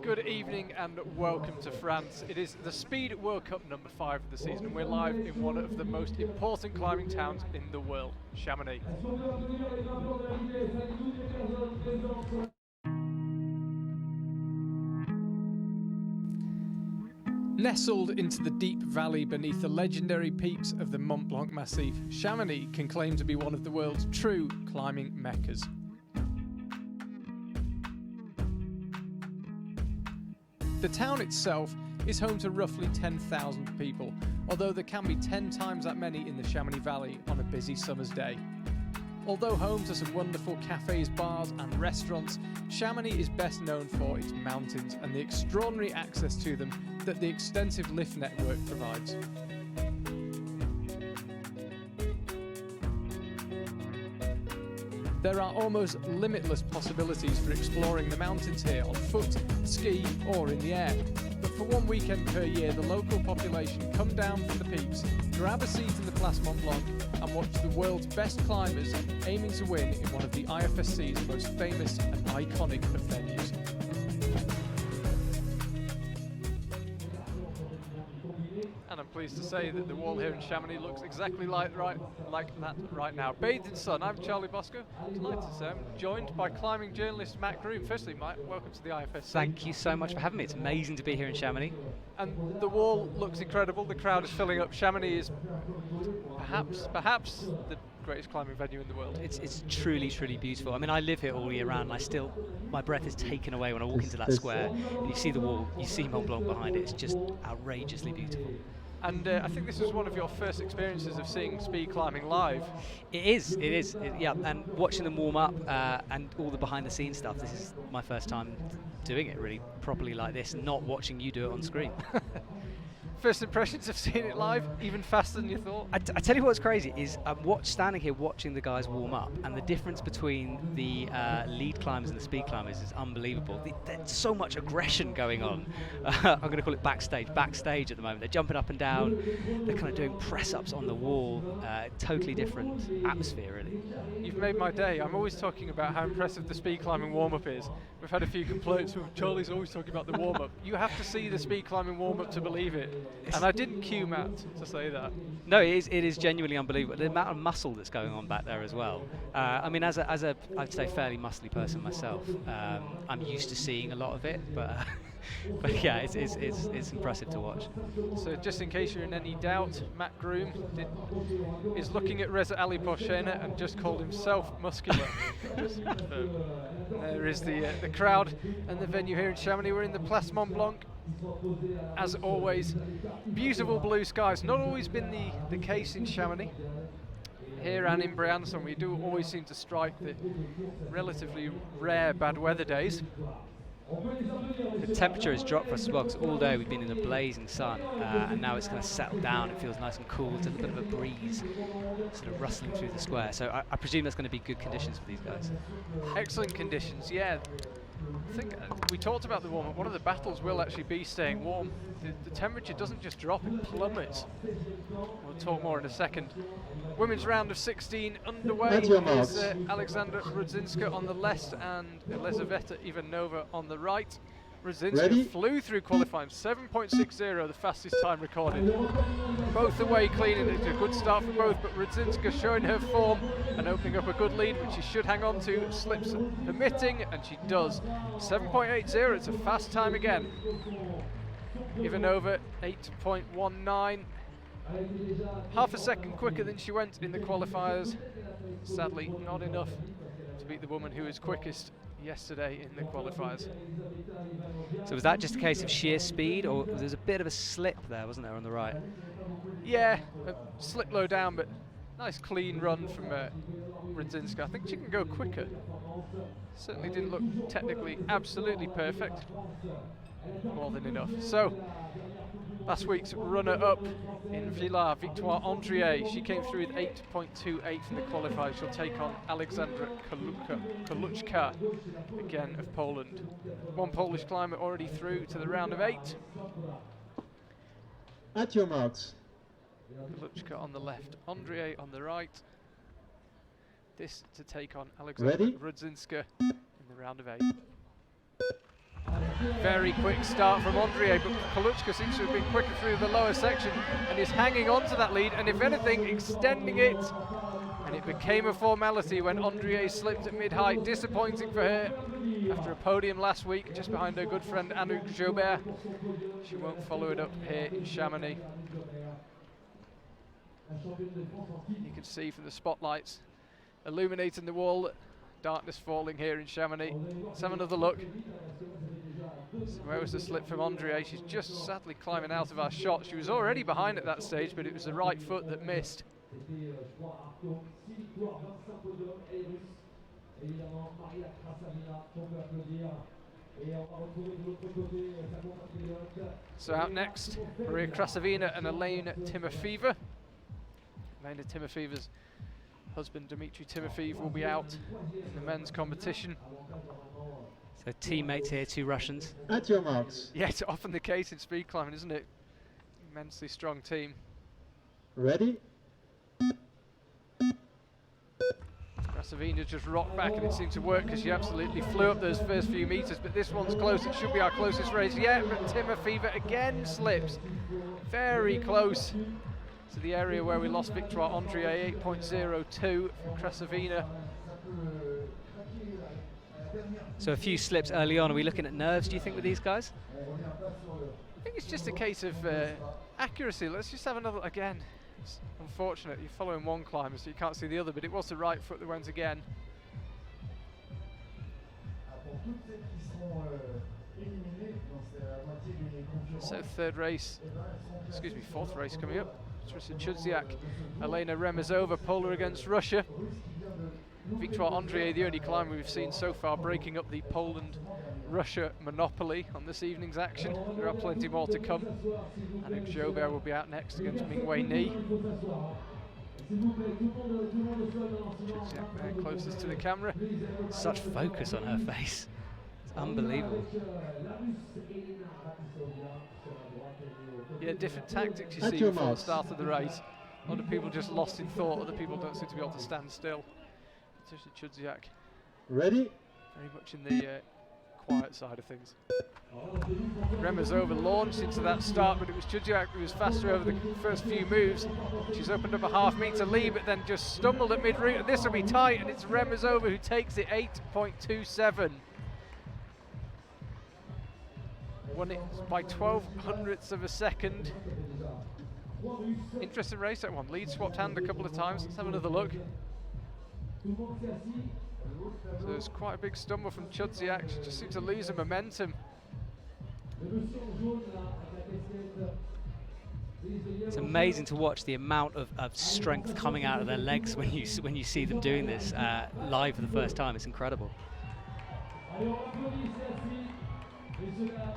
Good evening and welcome to France. It is the Speed World Cup number 5 of the season, and we're live in one of the most important climbing towns in the world, Chamonix. Nestled into the deep valley beneath the legendary peaks of the Mont Blanc Massif, Chamonix can claim to be one of the world's true climbing meccas. The town itself is home to roughly 10,000 people, although there can be 10 times that many in the Chamonix Valley on a busy summer's day. Although home to some wonderful cafes, bars and restaurants, Chamonix is best known for its mountains and the extraordinary access to them that the extensive lift network provides. There are almost limitless possibilities for exploring the mountains here on foot, ski or in the air. But for one weekend per year, the local population come down from the peaks, grab a seat in the Place Mont Blanc and watch the world's best climbers aiming to win in one of the IFSC's most famous and iconic of venues. And I'm pleased to say that the wall here in Chamonix looks exactly like that right now. Bathed in sun, I'm Charlie Bosco. Tonight I'm joined by climbing journalist Matt Groom. Firstly, Matt, welcome to the IFSC. Thank you so much for having me. It's amazing to be here in Chamonix. And the wall looks incredible. The crowd is filling up. Chamonix is perhaps the greatest climbing venue in the world. It's truly, truly beautiful. I mean, I live here all year round, and my breath is taken away when I walk into that square and you see the wall, you see Mont Blanc behind it. It's just outrageously beautiful. And I think this was one of your first experiences of seeing speed climbing live. It is, yeah. And watching them warm up and all the behind-the-scenes stuff. This is my first time doing it really properly like this, and not watching you do it on screen. First impressions of seeing it live, even faster than you thought? I tell you what's crazy is I'm standing here watching the guys warm up, and the difference between the lead climbers and the speed climbers is unbelievable. There's so much aggression going on. I'm going to call it backstage at the moment. They're jumping up and down, they're kind of doing press-ups on the wall, totally different atmosphere really. You've made my day. I'm always talking about how impressive the speed climbing warm-up is. We've had a few complaints, Charlie's always talking about the warm-up. You have to see the speed climbing warm-up to believe it. And I didn't cue Matt to say that. No, it is genuinely unbelievable. The amount of muscle that's going on back there as well. I mean, as a I'd say fairly muscly person myself, I'm used to seeing a lot of it, but yeah, it's impressive to watch. So just in case you're in any doubt, Matt Groom is looking at Reza Ali Poshena and just called himself muscular. There is the crowd and the venue here in Chamonix. We're in the Place Mont Blanc. As always, beautiful blue skies. Not always been the case in Chamonix. Here and in Briançon, we do always seem to strike the relatively rare bad weather days. The temperature has dropped for us as well, because all day we've been in the blazing sun, and now it's kind of settled down. It feels nice and cool. There's a bit of a breeze sort of rustling through the square. So I presume that's going to be good conditions for these guys. Excellent conditions, yeah. I think we talked about the warm-up. One of the battles will actually be staying warm. The temperature doesn't just drop, it plummets. We'll talk more in a second. Women's round of 16 underway. There's Alexandra Rudzinska on the left and Elizaveta Ivanova on the right. Rudzinska flew through qualifying, 7.60, the fastest time recorded. Both away clean, and it's a good start for both, but Rudzinska showing her form and opening up a good lead, which she should hang on to, slips permitting, and she does. 7.80, it's a fast time again. Ivanova, 8.19. Half a second quicker than she went in the qualifiers. Sadly, not enough to beat the woman who was quickest yesterday in the qualifiers. So was that just a case of sheer speed, or there was a bit of a slip there, wasn't there, on the right? Yeah, a slip low down, but nice clean run from Rudzinska. I think she can go quicker. Certainly didn't look technically absolutely perfect. More than enough. So, last week's runner-up in Villars, Victoire Andrier. She came through with 8.28 from the qualifiers. She'll take on Alexandra Kaluczka, again of Poland. One Polish climber already through to the round of 8. At your marks. Kaluczka on the left, Andrier on the right. This to take on Alexandra Rudzinska in the round of 8. Very quick start from Andrié, but Kaluchka seems to have been quicker through the lower section and is hanging on to that lead, and if anything, extending it. And it became a formality when Andrié slipped at mid-height. Disappointing for her after a podium last week, just behind her good friend Anouk Jobert. She won't follow it up here in Chamonix. You can see from the spotlights illuminating the wall, darkness falling here in Chamonix. Let's have another look. So where was the slip from Andrié? She's just sadly climbing out of our shot. She was already behind at that stage, but it was the right foot that missed. So out next, Maria Krasavina and Elena Timofeeva. Elena Timofeeva's husband Dmitry Timofeev will be out in the men's competition. So teammates here, 2 Russians. At your marks. Yeah, it's often the case in speed climbing, isn't it? Immensely strong team. Ready? Krasavina just rocked back and it seemed to work because she absolutely flew up those first few meters, but this one's close. It should be our closest race yet, but Timofeeva again slips. Very close to the area where we lost Victoire Andrié, 8.02 from Krasavina. So a few slips early on. Are we looking at nerves, do you think, with these guys? I think it's just a case of accuracy. Let's just have another again. It's unfortunate, you're following one climber so you can't see the other, but it was the right foot that went again. So fourth race coming up. Tristan Chudziak, Elena Remezova, Polar against Russia. Victoire Andrié, the only climber we've seen so far breaking up the Poland-Russia monopoly on this evening's action. There are plenty more to come. Anouk Jobert will be out next against Mingwei Ni. Chudziak there closest to the camera. Such focus on her face. It's unbelievable. Yeah, different tactics you see before the start of the race. A lot of people just lost in thought, other people don't seem to be able to stand still. Especially Chudziak. Ready? Very much in the quiet side of things. Remezova launched into that start, but it was Chudziak who was faster over the first few moves. She's opened up a half-meter lead, but then just stumbled at mid-route, and this will be tight, and it's Remezova who takes it, 8.27. Won it by 0.12 of a second. Interesting race, that one. Lead swapped hand a couple of times. Let's have another look. So there's quite a big stumble from Chudziak. She just seems to lose her momentum. It's amazing to watch the amount of strength coming out of their legs when you see them doing this live for the first time. It's incredible.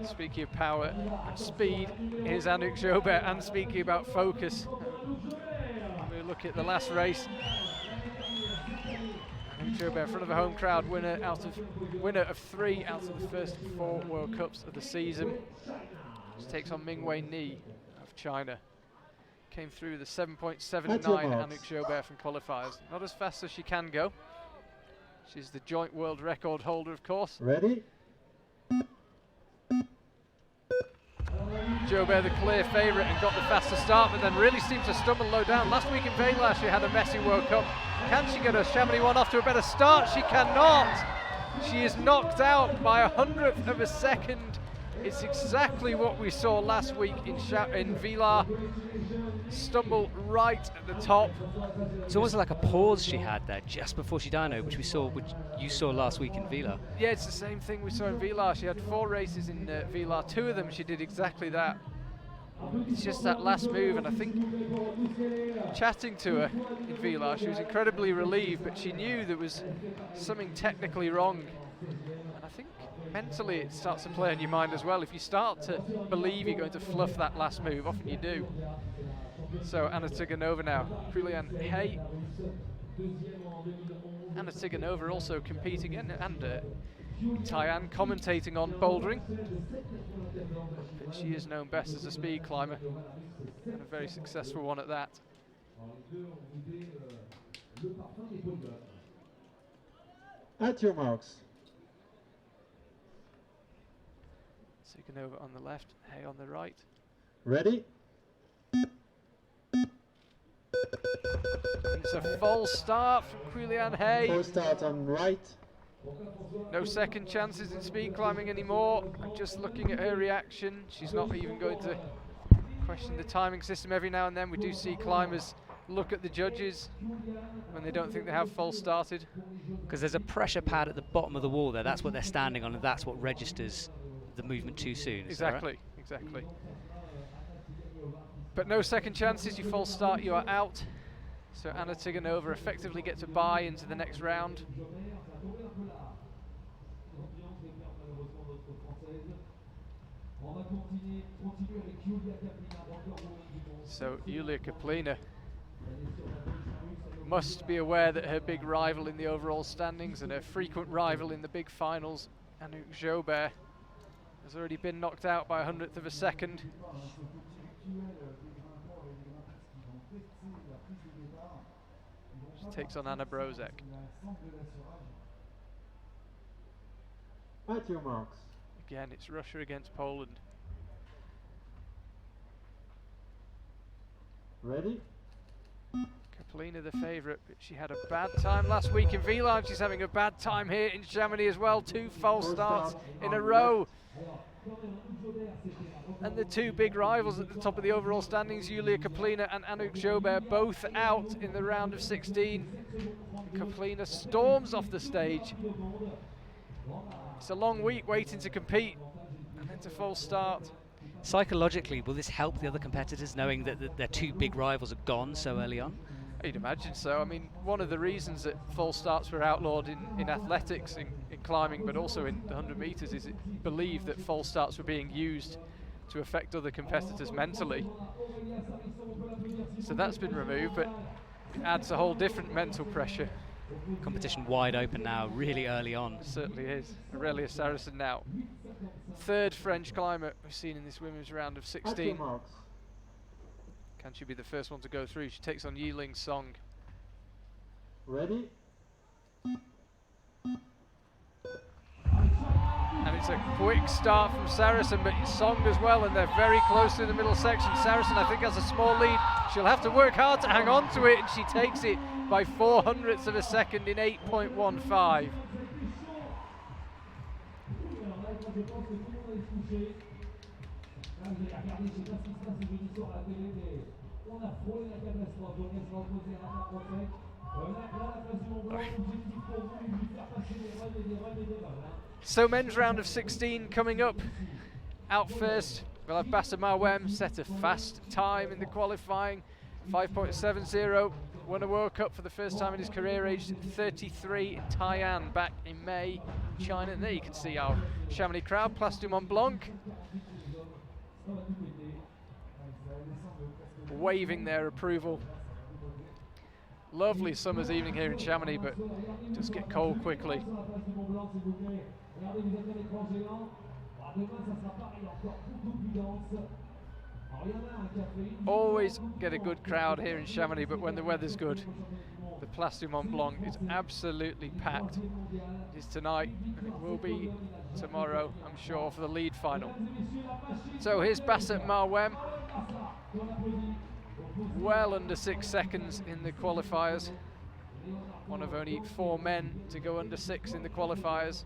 Speaking of power and speed, here's Anouk Jobert, and speaking about focus. We look at the last race. Anouk Jobert in front of a home crowd, winner of 3 out of the first 4 World Cups of the season. She takes on Mingwei Ni of China. Came through the 7.79 Anouk Jobert from qualifiers. Not as fast as she can go. She's the joint world record holder, of course. Ready? Jobert the clear favourite and got the faster start, but then really seemed to stumble low down. Last week in Vela she had a messy World Cup. Can she get her Chamonix one off to a better start? She cannot. She is knocked out by 100th of a second. It's exactly what we saw last week in Vila. Stumble right at the top. It's almost like a pause she had there just before she dyno, which you saw last week in Vila. Yeah, it's the same thing we saw in Vila. She had 4 races in Vila. 2 of them she did exactly that. It's just that last move, and I think chatting to her in Vila, she was incredibly relieved, but she knew there was something technically wrong. And I think mentally it starts to play on your mind as well. If you start to believe you're going to fluff that last move, often you do. So Anna Tsiganova now, Julian Hay. Anna Tsiganova also competing and Tyann commentating on bouldering. But she is known best as a speed climber, and a very successful one at that. At your marks. Tiganova on the left, Hay on the right. Ready? And it's a false start from Quillian Hay. Full start on right. No second chances in speed climbing anymore. And just looking at her reaction, she's not even going to question the timing system. Every now and then we do see climbers look at the judges when they don't think they have false started. Because there's a pressure pad at the bottom of the wall there. That's what they're standing on, and that's what registers the movement too soon. Is that right? Exactly. But no second chances. You false start, you are out. So Anna Tiganova effectively gets a bye into the next round. So Yulia Kaplina must be aware that her big rival in the overall standings and her frequent rival in the big finals, Anouk Jobert, has already been knocked out by 100th of a second. She takes on Anna Brozek. At your marks. Again, it's Russia against Poland. Ready? Kaplina the favourite, but she had a bad time last week in V-Line. She's having a bad time here in Chamonix as well. 2 false starts in a row. And the 2 big rivals at the top of the overall standings, Yulia Kaplina and Anouk Jobert, both out in the round of 16. Kaplina storms off the stage. It's a long week waiting to compete, and then to false start. Psychologically, will this help the other competitors knowing that their 2 big rivals are gone so early on? You'd imagine so. I mean, one of the reasons that false starts were outlawed in athletics, in climbing, but also in the 100 metres, is it believed that false starts were being used to affect other competitors mentally. So that's been removed, but it adds a whole different mental pressure. Competition wide open now, really early on. It certainly is. Aurelia Saracen now. 3rd French climber we've seen in this women's round of At your 16. marks. Can she be the first one to go through? She takes on Yiling Song. Ready? And it's a quick start from Saracen, but Song as well, and they're very close to the middle section. Saracen, I think, has a small lead. She'll have to work hard to hang on to it, and she takes it by 0.04 of a second in 8.15. So men's round of 16 coming up. Out first, we'll have Bassa Mawem set a fast time in the qualifying, 5.70. Won a World Cup for the first time in his career, aged 33 in Tai'an back in May, China. And there you can see our Chamonix crowd, Place du Mont Blanc, waving their approval. Lovely summer's evening here in Chamonix, but it does get cold quickly. Always get a good crowd here in Chamonix, but when the weather's good, the Place du Mont Blanc is absolutely packed. It is tonight, and it will be tomorrow, I'm sure, for the lead final. So here's Bassett Mawem, well under 6 seconds in the qualifiers. One of only 4 men to go under 6 in the qualifiers.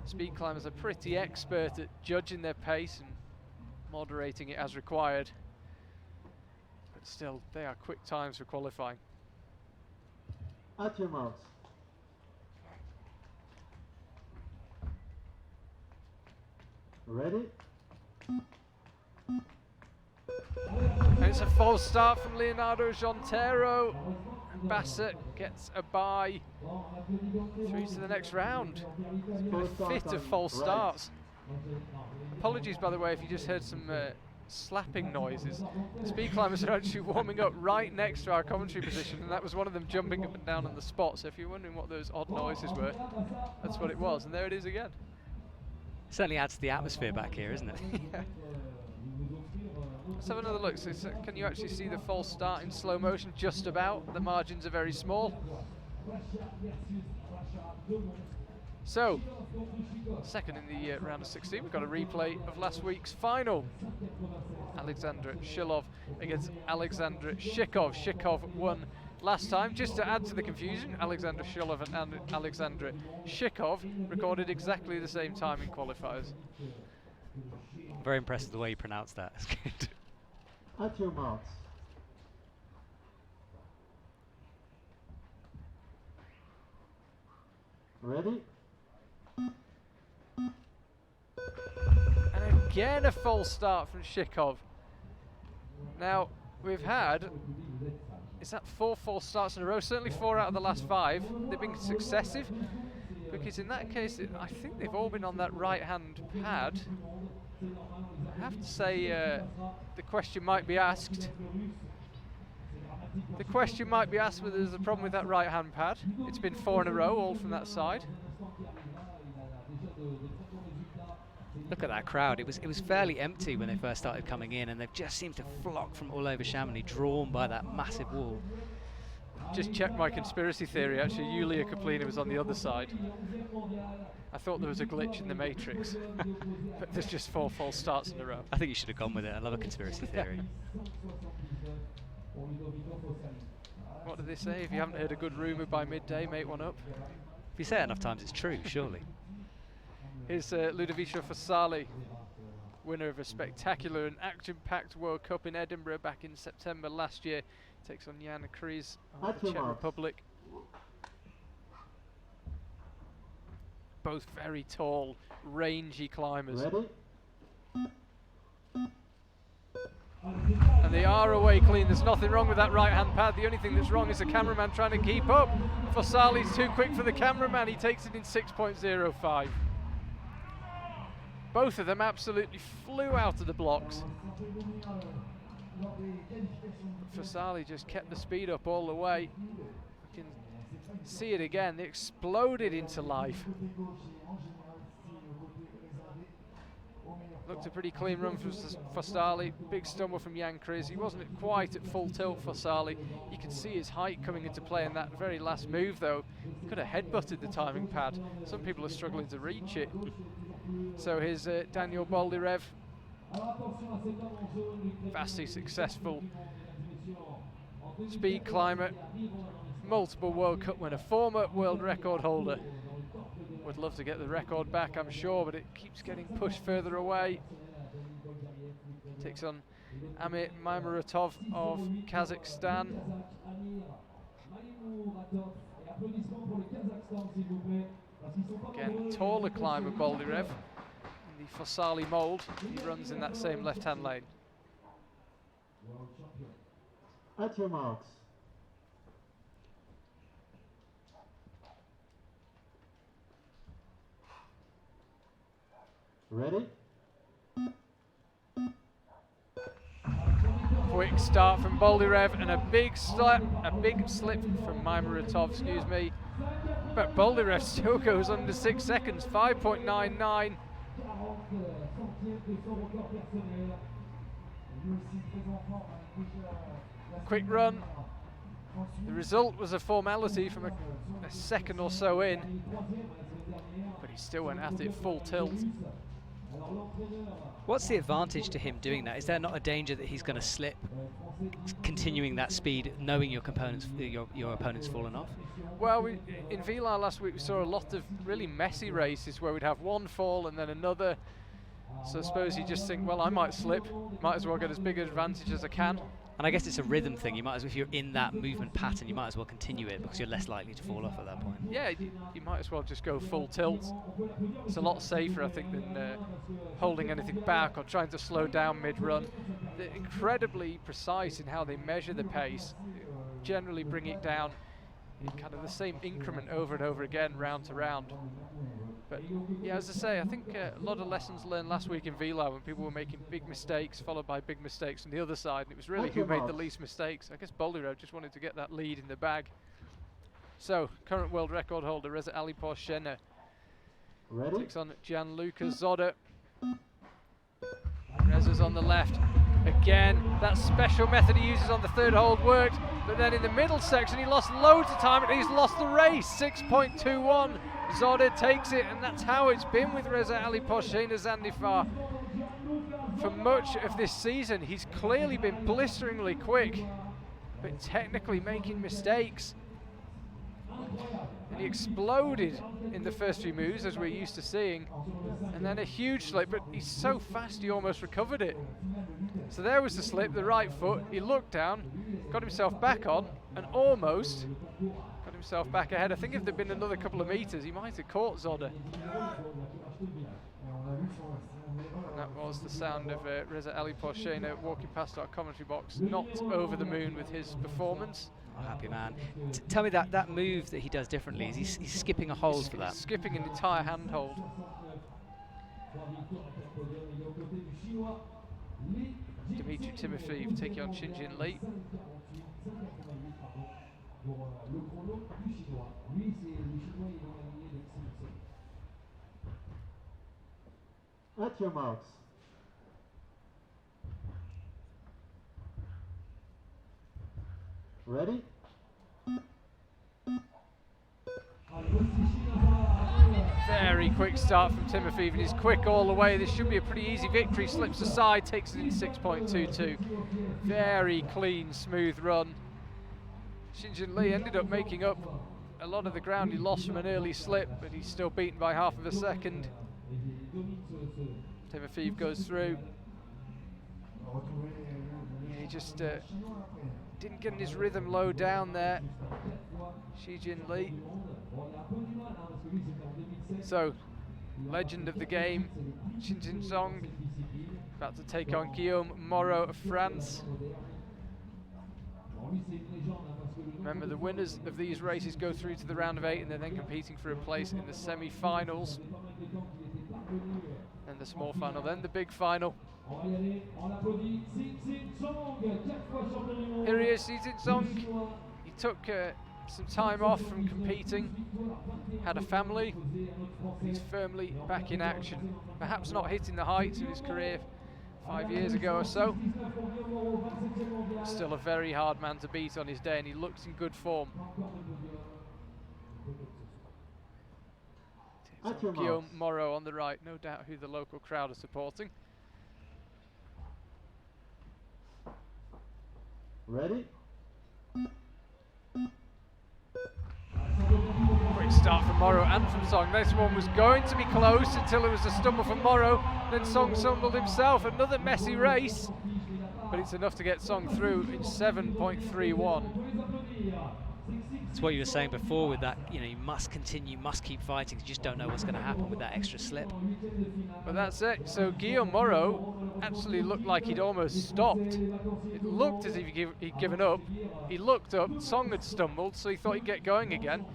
Speed climbers are pretty expert at judging their pace and moderating it as required, but still, they are quick times for qualifying. At your marks. Ready? And it's a false start from Leonardo Jontero. Bassett gets a bye through to the next round. It's been a fit of false starts. Apologies, by the way, if you just heard some slapping noises. The speed climbers are actually warming up right next to our commentary position, and that was one of them jumping up and down on the spot. So if you're wondering what those odd noises were, that's what it was. And there it is again. Certainly adds to the atmosphere back here, isn't it? Yeah. Let's have another look. So, can you actually see the false start in slow motion? Just about. The margins are very small. So, second in the round of 16, we've got a replay of last week's final. Alexandra Shilov against Alexandra Shikov. Shikov won last time. Just to add to the confusion, Alexandra Shilov and Alexandra Shikov recorded exactly the same time in qualifiers. I'm very impressed with the way you pronounce that. It's good. At your marks. Ready? And again a false start from Shikov. Now, we've had, is that 4 false starts in a row? Certainly 4 out of the last 5. They've been successive, because in that case, I think they've all been on that right-hand pad. I have to say, the question might be asked. The question might be asked whether there's a problem with that right-hand pad. It's been 4 in a row, all from that side. Look at that crowd. It was fairly empty when they first started coming in, and they've just seemed to flock from all over Chamonix, drawn by that massive wall. Just checked my conspiracy theory. Actually, Yulia Kaplina was on the other side. I thought there was a glitch in the matrix, but there's just 4 false starts in a row. I think you should have gone with it. I love a conspiracy theory. What do they say? If you haven't heard a good rumour by midday, make one up. If you say it enough times, it's true, surely. Here's Ludovico Fossali, winner of a spectacular and action-packed World Cup in Edinburgh back in September last year. Takes on Jan Kriz of the Czech Republic. Both very tall, rangy climbers. Ready? And they are away clean. There's nothing wrong with that right-hand pad. The only thing that's wrong is the cameraman trying to keep up. Fossali's too quick for the cameraman. He takes it in 6.05. Both of them absolutely flew out of the blocks. Fossali just kept the speed up all the way. You can see it again. They exploded into life. Looked a pretty clean run from Fossali. Big stumble from Jan Kriz. He wasn't quite at full tilt, Fossali. You can see his height coming into play in that very last move, though. He could have headbutted the timing pad. Some people are struggling to reach it. So here's Daniel Boldyrev. Vastly successful speed climber, multiple World Cup winner, former world record holder. Would love to get the record back, I'm sure, but it keeps getting pushed further away. Takes on Amir Maimuratov of Kazakhstan. Again, taller climber Boldyrev in the Fossali mould. He runs in that same left-hand lane. At your marks. Ready? Quick start from Boldyrev and a big slip from Maimuratov, excuse me. But Boldyrev still goes under 6 seconds, 5.99. Quick run. The result was a formality from a second or so in, but he still went at it full tilt. What's the advantage to him doing that? Is there not a danger that he's going to slip, continuing that speed, knowing your opponent's fallen off? Well, in VLAR last week we saw a lot of really messy races where we'd have one fall and then another. So I suppose you just think, well, I might slip, might as well get as big an advantage as I can. And I guess it's a rhythm thing. You might as well, if you're in that movement pattern, you might as well continue it because you're less likely to fall off at that point. Yeah, you might as well just go full tilt. It's a lot safer, I think, than holding anything back or trying to slow down mid-run. They're incredibly precise in how they measure the pace, generally bring it down in kind of the same increment over and over again, round to round. But yeah, as I say, I think a lot of lessons learned last week in VLAR when people were making big mistakes followed by big mistakes on the other side, and it was really who made the least mistakes. I guess Boldyrev just wanted to get that lead in the bag. So, current world record holder Reza Aliposhena takes on Gianluca Zodda. Reza's on the left. Again, that special method he uses on the third hold worked, but then in the middle section he lost loads of time and he's lost the race. 6.21 Zoda takes it, and that's how it's been with Reza Ali Poshena Zandifar for much of this season. He's clearly been blisteringly quick, but technically making mistakes. And he exploded in the first few moves, as we're used to seeing, and then a huge slip, but he's so fast he almost recovered it. So there was the slip, the right foot, he looked down, got himself back on, and almost got himself back ahead. I think if there'd been another couple of meters, he might have caught Zoda. That was the sound of Reza Ali Poshena walking past our commentary box, not over the moon with his performance. Oh, happy man. Tell me that move that he does differently, is he's skipping a hold for that? Skipping an entire hand hold. Dmitry Timofeyev taking on Xinjin Li. At your marks. Ready? Very quick start from Timofeyev, and he's quick all the way. This should be a pretty easy victory. Slips aside, takes it in 6.22. Very clean, smooth run. Xinjin Li ended up making up a lot of the ground he lost from an early slip, but he's still beaten by half of a second. Timofeyev goes through. Yeah, he just didn't get in his rhythm low down there, Xinjin Li. So, legend of the game, Xinjin Song, about to take on Guillaume Moreau of France. Remember, the winners of these races go through to the round of 8, and they're then competing for a place in the semi-finals. Then the small final, then the big final. Here he is, Xinjin Song. He took some time off from competing, had a family. He's firmly back in action. Perhaps not hitting the heights of his career 5 years ago or so. Still a very hard man to beat on his day, and he looks in good form. Guillaume Moreau on the right, no doubt who the local crowd are supporting. Ready? Quick start from Moreau and from Song. This one was going to be close until it was a stumble from Moreau. Then Song stumbled himself. Another messy race, but it's enough to get Song through in 7.31. It's what you were saying before with that, you know, you must continue, you must keep fighting. You just don't know what's going to happen with that extra slip. But that's it. So Guillaume Moreau actually looked like he'd almost stopped. It looked as if he'd given up. He looked up, Song had stumbled, so he thought he'd get going again.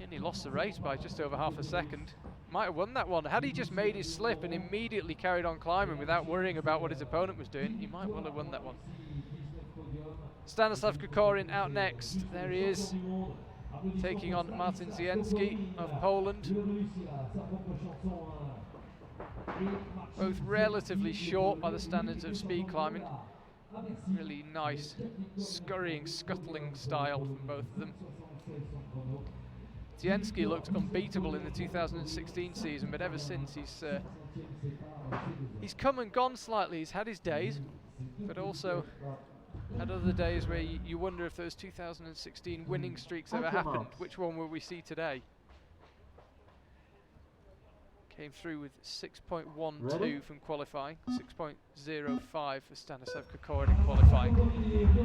And he lost the race by just over half a second. Might have won that one. Had he just made his slip and immediately carried on climbing without worrying about what his opponent was doing, he might well have won that one. Stanislav Kokorin out next. There he is, taking on Martin Zienski of Poland. Both relatively short by the standards of speed climbing. Really nice, scurrying, scuttling style from both of them. Zienski looked unbeatable in the 2016 season, but ever since he's come and gone slightly. He's had his days, but also had other days where you wonder if those 2016 winning streaks ever happened. Which one will we see today? Came through with 6.12 from qualifying, 6.05 for Stanislav Kokorin in qualifying.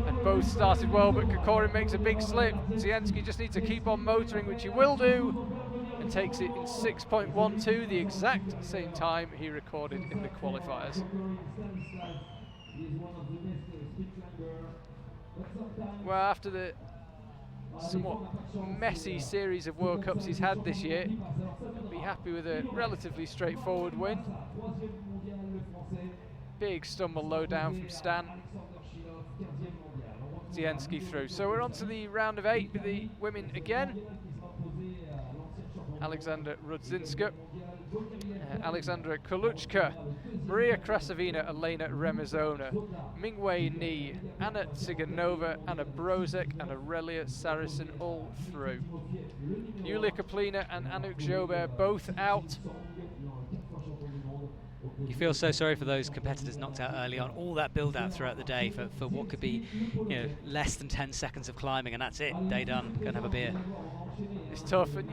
And both started well, but Kokorin makes a big slip. Zienski just needs to keep on motoring, which he will do, and takes it in 6.12, the exact same time he recorded in the qualifiers. Well, after the somewhat messy series of World Cups he's had this year, he'll be happy with a relatively straightforward win. Big stumble low down from Stan. Zienski through. So we're on to the round of 8 with the women again. Alexander Rudzinska Alexandra Koluchka, Maria Krasavina, Elena Remizona, Mingwei Ni, Anna Tsiganova, Anna Brozek, and Aurelia Saracen all through. Yulia Kaplina and Anouk Jobert both out. You feel so sorry for those competitors knocked out early on. All that build-out throughout the day for what could be, less than 10 seconds of climbing, and that's it. Day done. Go and have a beer. It's tough, and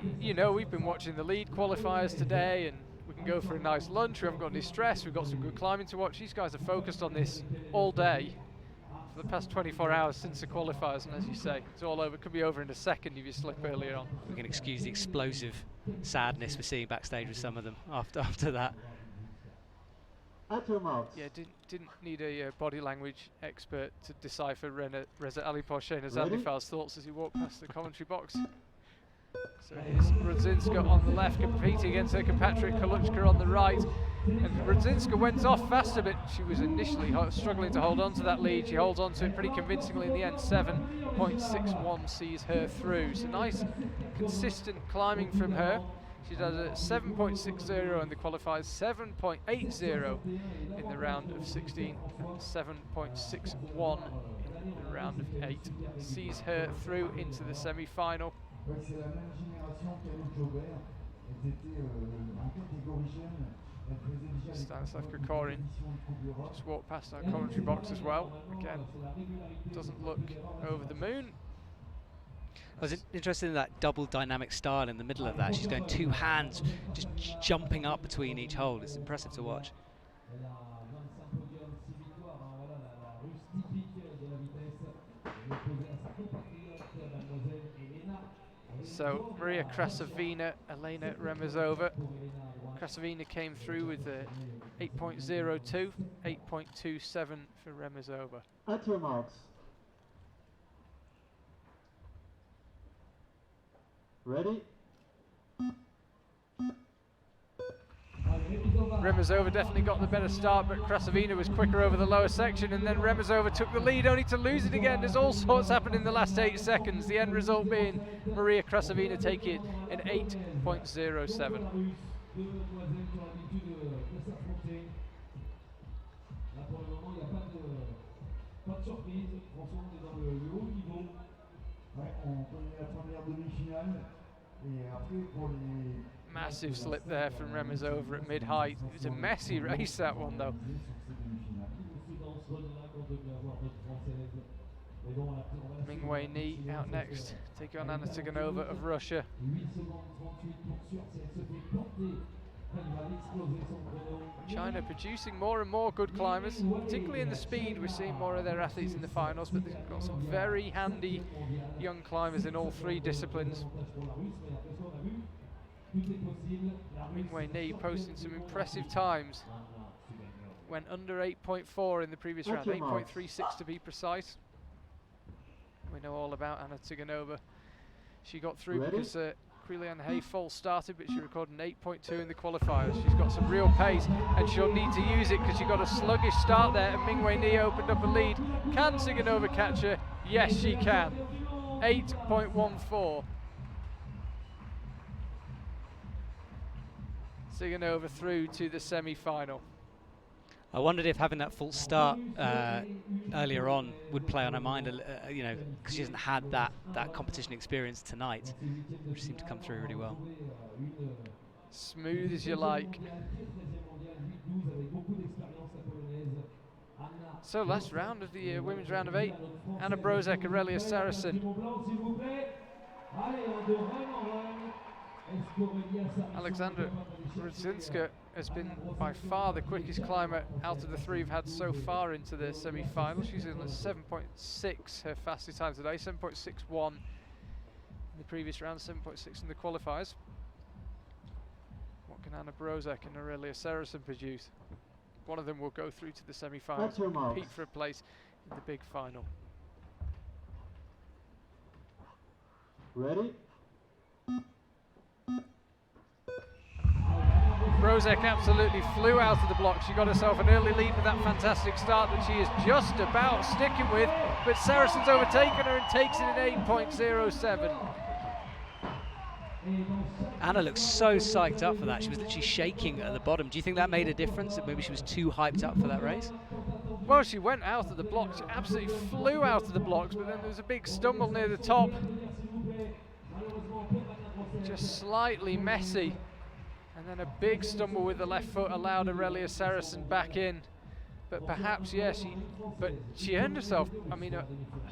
we've been watching the lead qualifiers today, and we can go for a nice lunch. We haven't got any stress. We've got some good climbing to watch. These guys are focused on this all day for the past 24 hours since the qualifiers, and as you say, it's all over. It could be over in a second if you slip earlier on. We can excuse the explosive sadness we're seeing backstage with some of them after that. At your marks. Yeah, didn't need a body language expert to decipher Reza Ali Porsche and Zandifar's thoughts as he walked past the commentary box. So here's Rudzinska on the left, competing against her compatriot Koluchka on the right. And Rudzinska went off faster, but she was initially struggling to hold on to that lead. She holds on to it pretty convincingly in the end. 7.61 sees her through. So nice, consistent climbing from her. She does a 7.60 in the qualifiers, 7.80 in the round of 16, and 7.61 in the round of 8. Sees her through into the semi-final. Stanislav Kokorin just walked past our commentary box as well. Again, doesn't look over the moon. I was interested in that double dynamic style in the middle of that. She's going two hands, just jumping up between each hold. It's impressive to watch. So Maria Krasavina, Elena Remizova. Krasavina came through with 8.02, 8.27 for Remizova. At your marks. Ready? Remizova definitely got the better start, but Krasavina was quicker over the lower section, and then Remizova took the lead only to lose it again. There's all sorts happened in the last 8 seconds, the end result being Maria Krasavina taking it in 8.07. Massive slip there from Remizova at mid-height. It was a messy race, that one, though. Mingwei Ni out next, taking on Anna Tsiganova of Russia. China producing more and more good climbers, particularly in the speed. We're seeing more of their athletes in the finals, but they've got some very handy young climbers in all 3 disciplines. Mingwei Ni posting some impressive times. Went under 8.4 in the previous round, 8.36 to be precise. We know all about Anna Tsiganova. She got through because Quilian Hay false started, but she recorded an 8.2 in the qualifiers. She's got some real pace, and she'll need to use it because she got a sluggish start there, and Mingwei Ni opened up a lead. Can Tsiganova catch her? Yes, she can. 8.14. Tsiganova through to the semi-final. I wondered if having that full start earlier on would play on her mind, because she hasn't had that competition experience tonight, which seemed to come through really well. Smooth as you like. So last round of the women's round of 8. Anna Brozek, Aurelia Saracen. Alexandra Rudzinska has been by far the quickest climber out of the 3 we've had so far into the semi-final. She's in a 7.6, her fastest time today, 7.61 in the previous round, 7.6 in the qualifiers. What can Anna Brozek and Aurelia Saracen produce? One of them will go through to the semi-finals and compete for a place in the big final. Ready? Brozek absolutely flew out of the block. She got herself an early lead with that fantastic start that she is just about sticking with, but Saracen's overtaken her and takes it in 8.07. Anna looks so psyched up for that. She was literally shaking at the bottom. Do you think that made a difference, that maybe she was too hyped up for that race? Well, she went out of the blocks. She absolutely flew out of the blocks, but then there was a big stumble near the top. Just slightly messy. And then a big stumble with the left foot allowed Aurelia Saracen back in. But perhaps, yeah, she earned herself, I mean,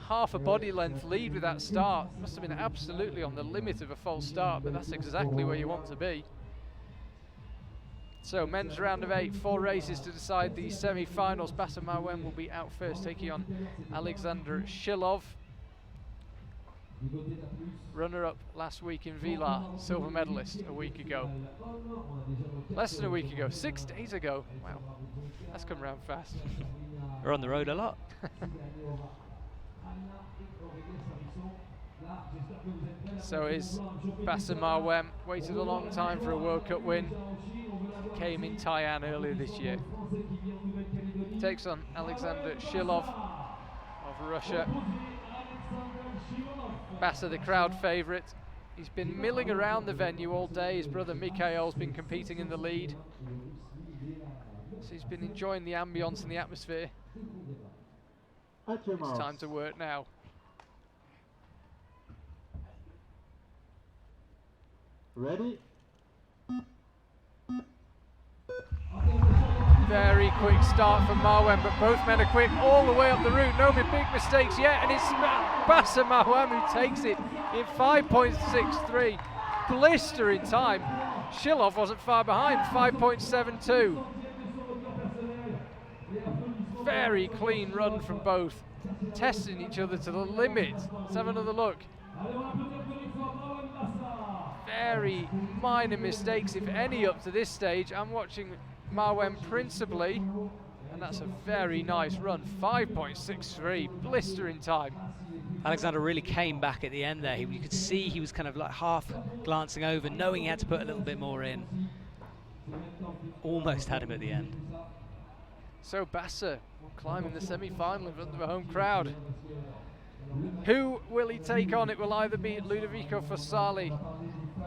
half a body length lead with that start. Must have been absolutely on the limit of a false start, but that's exactly where you want to be. So, men's round of 8, 4 races to decide the semi-finals. Bassa Marwen will be out first, taking on Alexander Shilov. Runner-up last week in Vila, silver medalist a week ago. Less than a week ago, 6 days ago. Wow, that's come round fast. We're on the road a lot. So is Bassa Marwen. Waited a long time for a World Cup win. Came in Taiwan earlier this year. Takes on Alexander Shilov of Russia. Bassa, the crowd favourite. He's been milling around the venue all day. His brother Mikhail's been competing in the lead. So he's been enjoying the ambience and the atmosphere. It's time to work now. Ready? Very quick start from Marwen, but both men are quick all the way up the route. No big mistakes yet, and it's Bassa Marwen who takes it in 5.63. Blistering time. Shilov wasn't far behind, 5.72. Very clean run from both, testing each other to the limit. Let's have another look. Very minor mistakes, if any, up to this stage. I'm watching Marwen principally, and that's a very nice run. 5.63, blistering time. Alexander really came back at the end there. You could see he was kind of like half glancing over, knowing he had to put a little bit more in. Almost had him at the end. So Bassa climbing the semi-final in front of a home crowd. Who will he take on? It will either be Ludovico Fossali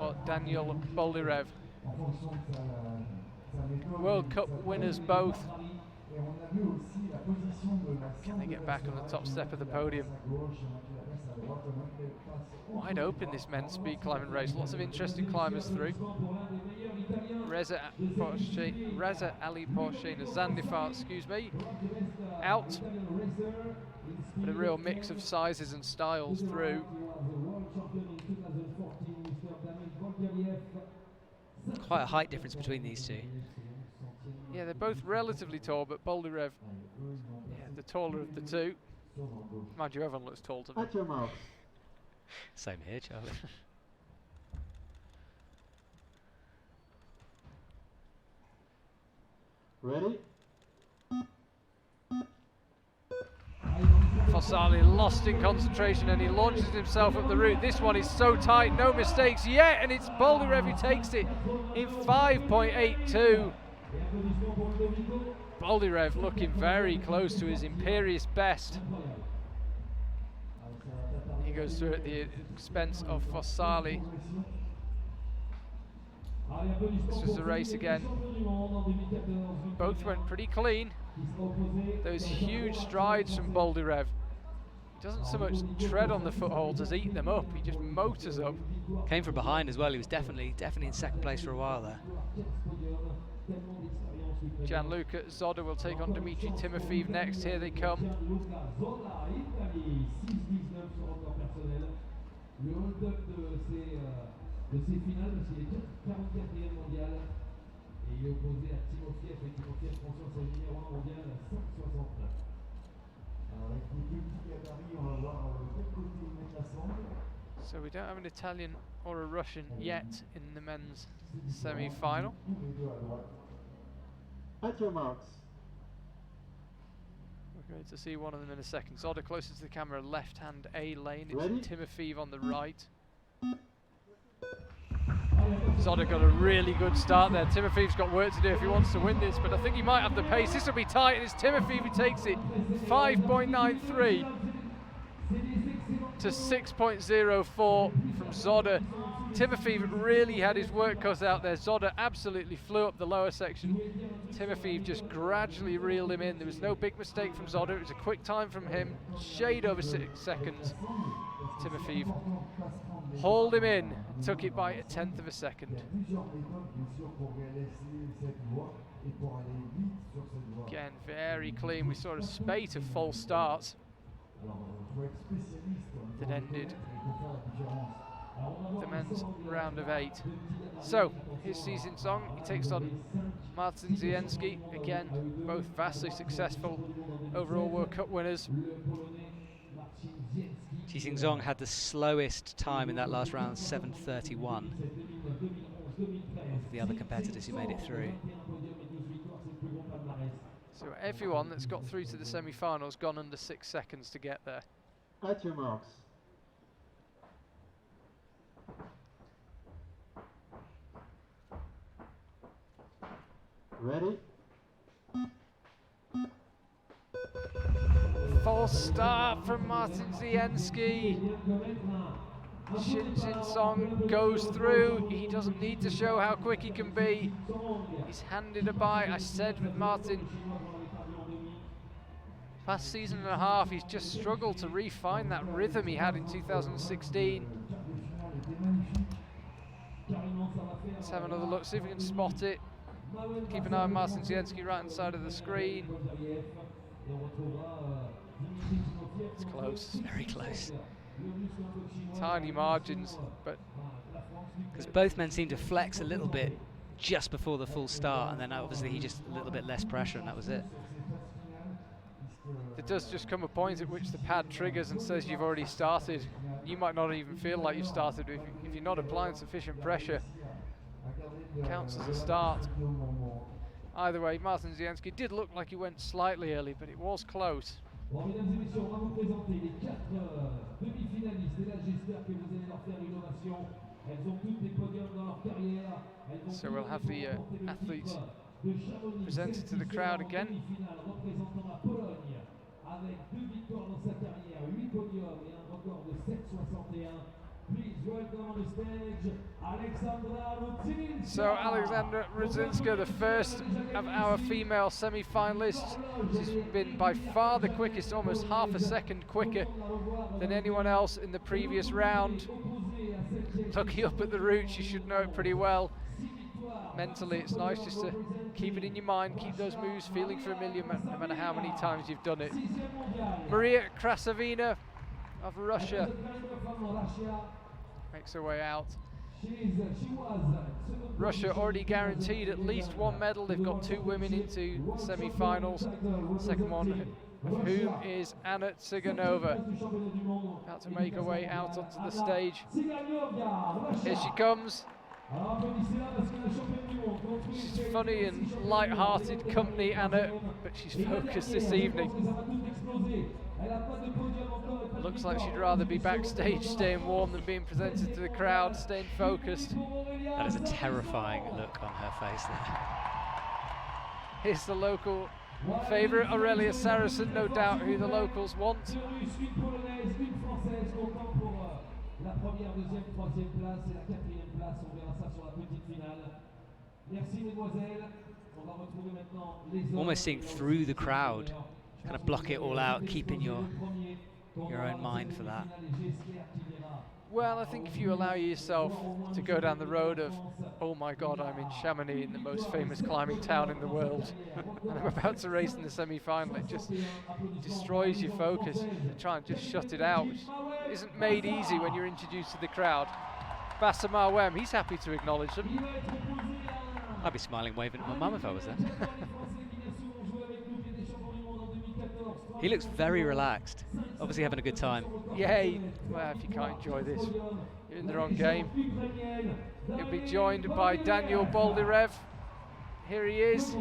or Daniel Boldyrev. World Cup winners both. Can they get back on the top step of the podium? Wide open, this men's speed climbing race. Lots of interesting climbers through. Reza Ali Porshena Zandifar, excuse me, out. But a real mix of sizes and styles through. Quite a height difference between these two. Yeah, they're both relatively tall, but Boldyrev, the taller of the two. Mind you, everyone looks tall to me. At your marks. Same here, Charlie. Ready? Fossali lost in concentration and he launches himself up the route. This one is so tight, no mistakes yet, and it's Boldyrev who takes it in 5.82. Boldyrev looking very close to his imperious best. He goes through at the expense of Fossali. This was the race again. Both went pretty clean. Those huge strides from Boldyrev. He doesn't so much tread on the footholds as eat them up. He just motors up. Came from behind as well. He was definitely in second place for a while there. Gianluca Zoda will take on Dmitry Timofeev next. Here they come. So we don't have an Italian or a Russian yet in the men's semi-final. At your marks. We're going to see one of them in a second. Zoda closest to the camera, left-hand A lane. It's Ready? Timofeev on the right. Zoda got a really good start there. Timofeev's got work to do if he wants to win this, but I think he might have the pace. This will be tight, and it's Timofeev who takes it. 5.93 to 6.04 from Zoda. Timofey really had his work cut out there. Zoda absolutely flew up the lower section. Timofey just gradually reeled him in. There was no big mistake from Zoda. It was a quick time from him, shade over 6 seconds. Timofey hauled him in, took it by 1/10 of a second. Again, very clean. We saw a spate of false starts that ended the men's round of 8. So, here's Xizhen Song. He takes on Martin Zienski. Again, both vastly successful overall World Cup winners. Xizhen Song had the slowest time in that last round, 7:31. Of the other competitors who made it through. So everyone that's got through to the semi-finals gone under 6 seconds to get there. At your marks. Ready? False start from Martin Zienski. Xizhen Song goes through. He doesn't need to show how quick he can be. He's handed a bye. I said with Martin, past season and a half, he's just struggled to refine that rhythm he had in 2016. Let's have another look, see if we can spot it. Keep an eye on Martin Zienski, right hand side of the screen. It's close. Very close. Tiny margins, but because both men seemed to flex a little bit just before the full start, and then obviously he just a little bit less pressure, and that was it. there does just come a point at which the pad triggers and says you've already started. You might not even feel like you've started. If you're not applying sufficient pressure, it counts as a start. Either way, Martin Zienski did look like he went slightly early, but it was close. Bon, mesdames et messieurs, on va vous présenter les 4 demi-finalistes. Et là, j'espère que vous allez leur faire une ovation. Elles ont toutes des podiums dans leur carrière. So we'll have the athletes presented to the crowd again. Représentant la Pologne, avec 2 victoires dans sa carrière, 8 podiums et un record de 7,61. Please welcome on the stage, Alexandra Rudzinska. So Alexandra Rudzinska, the first of our female semi-finalists. She's been by far the quickest, almost half a second quicker than anyone else in the previous round. Looking up at the route, she should know it pretty well. Mentally, it's nice just to keep it in your mind, keep those moves feeling familiar no matter how many times you've done it. Maria Krasavina of Russia makes her way out. Russia already guaranteed at least 1 medal. They've got 2 women into the semi-finals. The second one of whom is Anna Tsiganova, about to make her way out onto the stage. Here she comes. She's funny and light-hearted company, Anna, but she's focused this evening. Looks like she'd rather be backstage staying warm than being presented to the crowd, staying focused. That is a terrifying look on her face there. Here's the local favourite, Aurelia Saracen, no doubt who the locals want. Almost seeing through the crowd, kind of block it all out, keeping your own mind for that. Well, I think if you allow yourself to go down the road of, oh my God, I'm in Chamonix, in the most famous climbing town in the world, and I'm about to race in the semi-final, it just destroys your focus. You try and just shut it out, which isn't made easy when you're introduced to the crowd. Bassamar Wem, he's happy to acknowledge them. I'd be smiling, waving at my mum if I was there. He looks very relaxed, obviously having a good time. Yeah, well, if you can't enjoy this, you're in the wrong game. He'll be joined by Daniel Boldyrev. Here he is.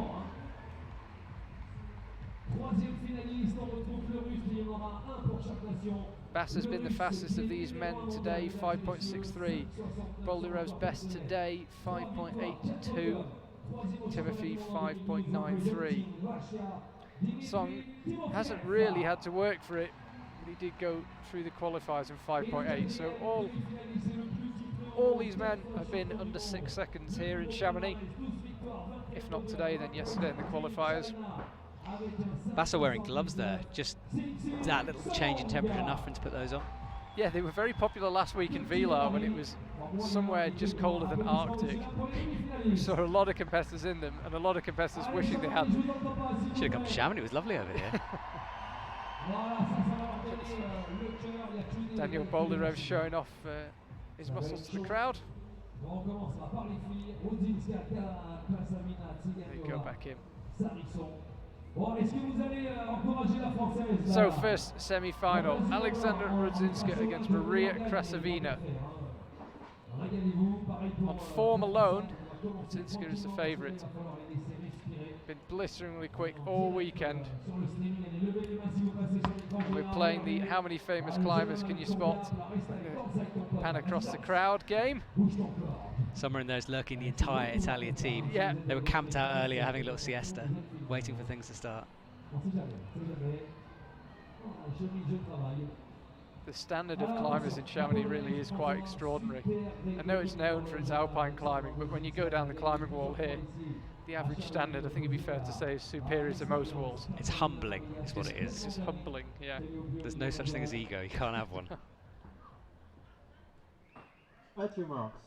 Bass has been the fastest of these men today, 5.63. Boldyrev's best today, 5.82. Timofey, 5.93. Song hasn't really had to work for it, but he did go through the qualifiers in 5.8. So all all these men have been under 6 seconds here in Chamonix. If not today, then yesterday in the qualifiers. Bassa wearing gloves there, just that little change in temperature enough for him to put those on. Yeah, they were very popular last week in Vila when it was somewhere just colder than Arctic. We saw a lot of competitors in them and a lot of competitors wishing they had them. Should have come to Chamonix, it was lovely over here. Daniel Boldyrev showing off his muscles to the crowd. There you go, back in. So first semi-final, Alexandra Rudzinska against Maria Krasavina. On form alone, Rudzinska is the favourite. Been blisteringly quick all weekend. We're playing the how many famous climbers can you spot? Pan across the crowd game. Somewhere in there is lurking the entire Italian team. Yeah. They were camped out earlier having a little siesta, waiting for things to start. The standard of climbers in Chamonix really is quite extraordinary. I know it's known for its alpine climbing, but when you go down the climbing wall here, the average standard, I think it'd be fair to say, is superior to most walls. It's humbling, is what it is. It's humbling, yeah. There's no such thing as ego, you can't have one. At your marks.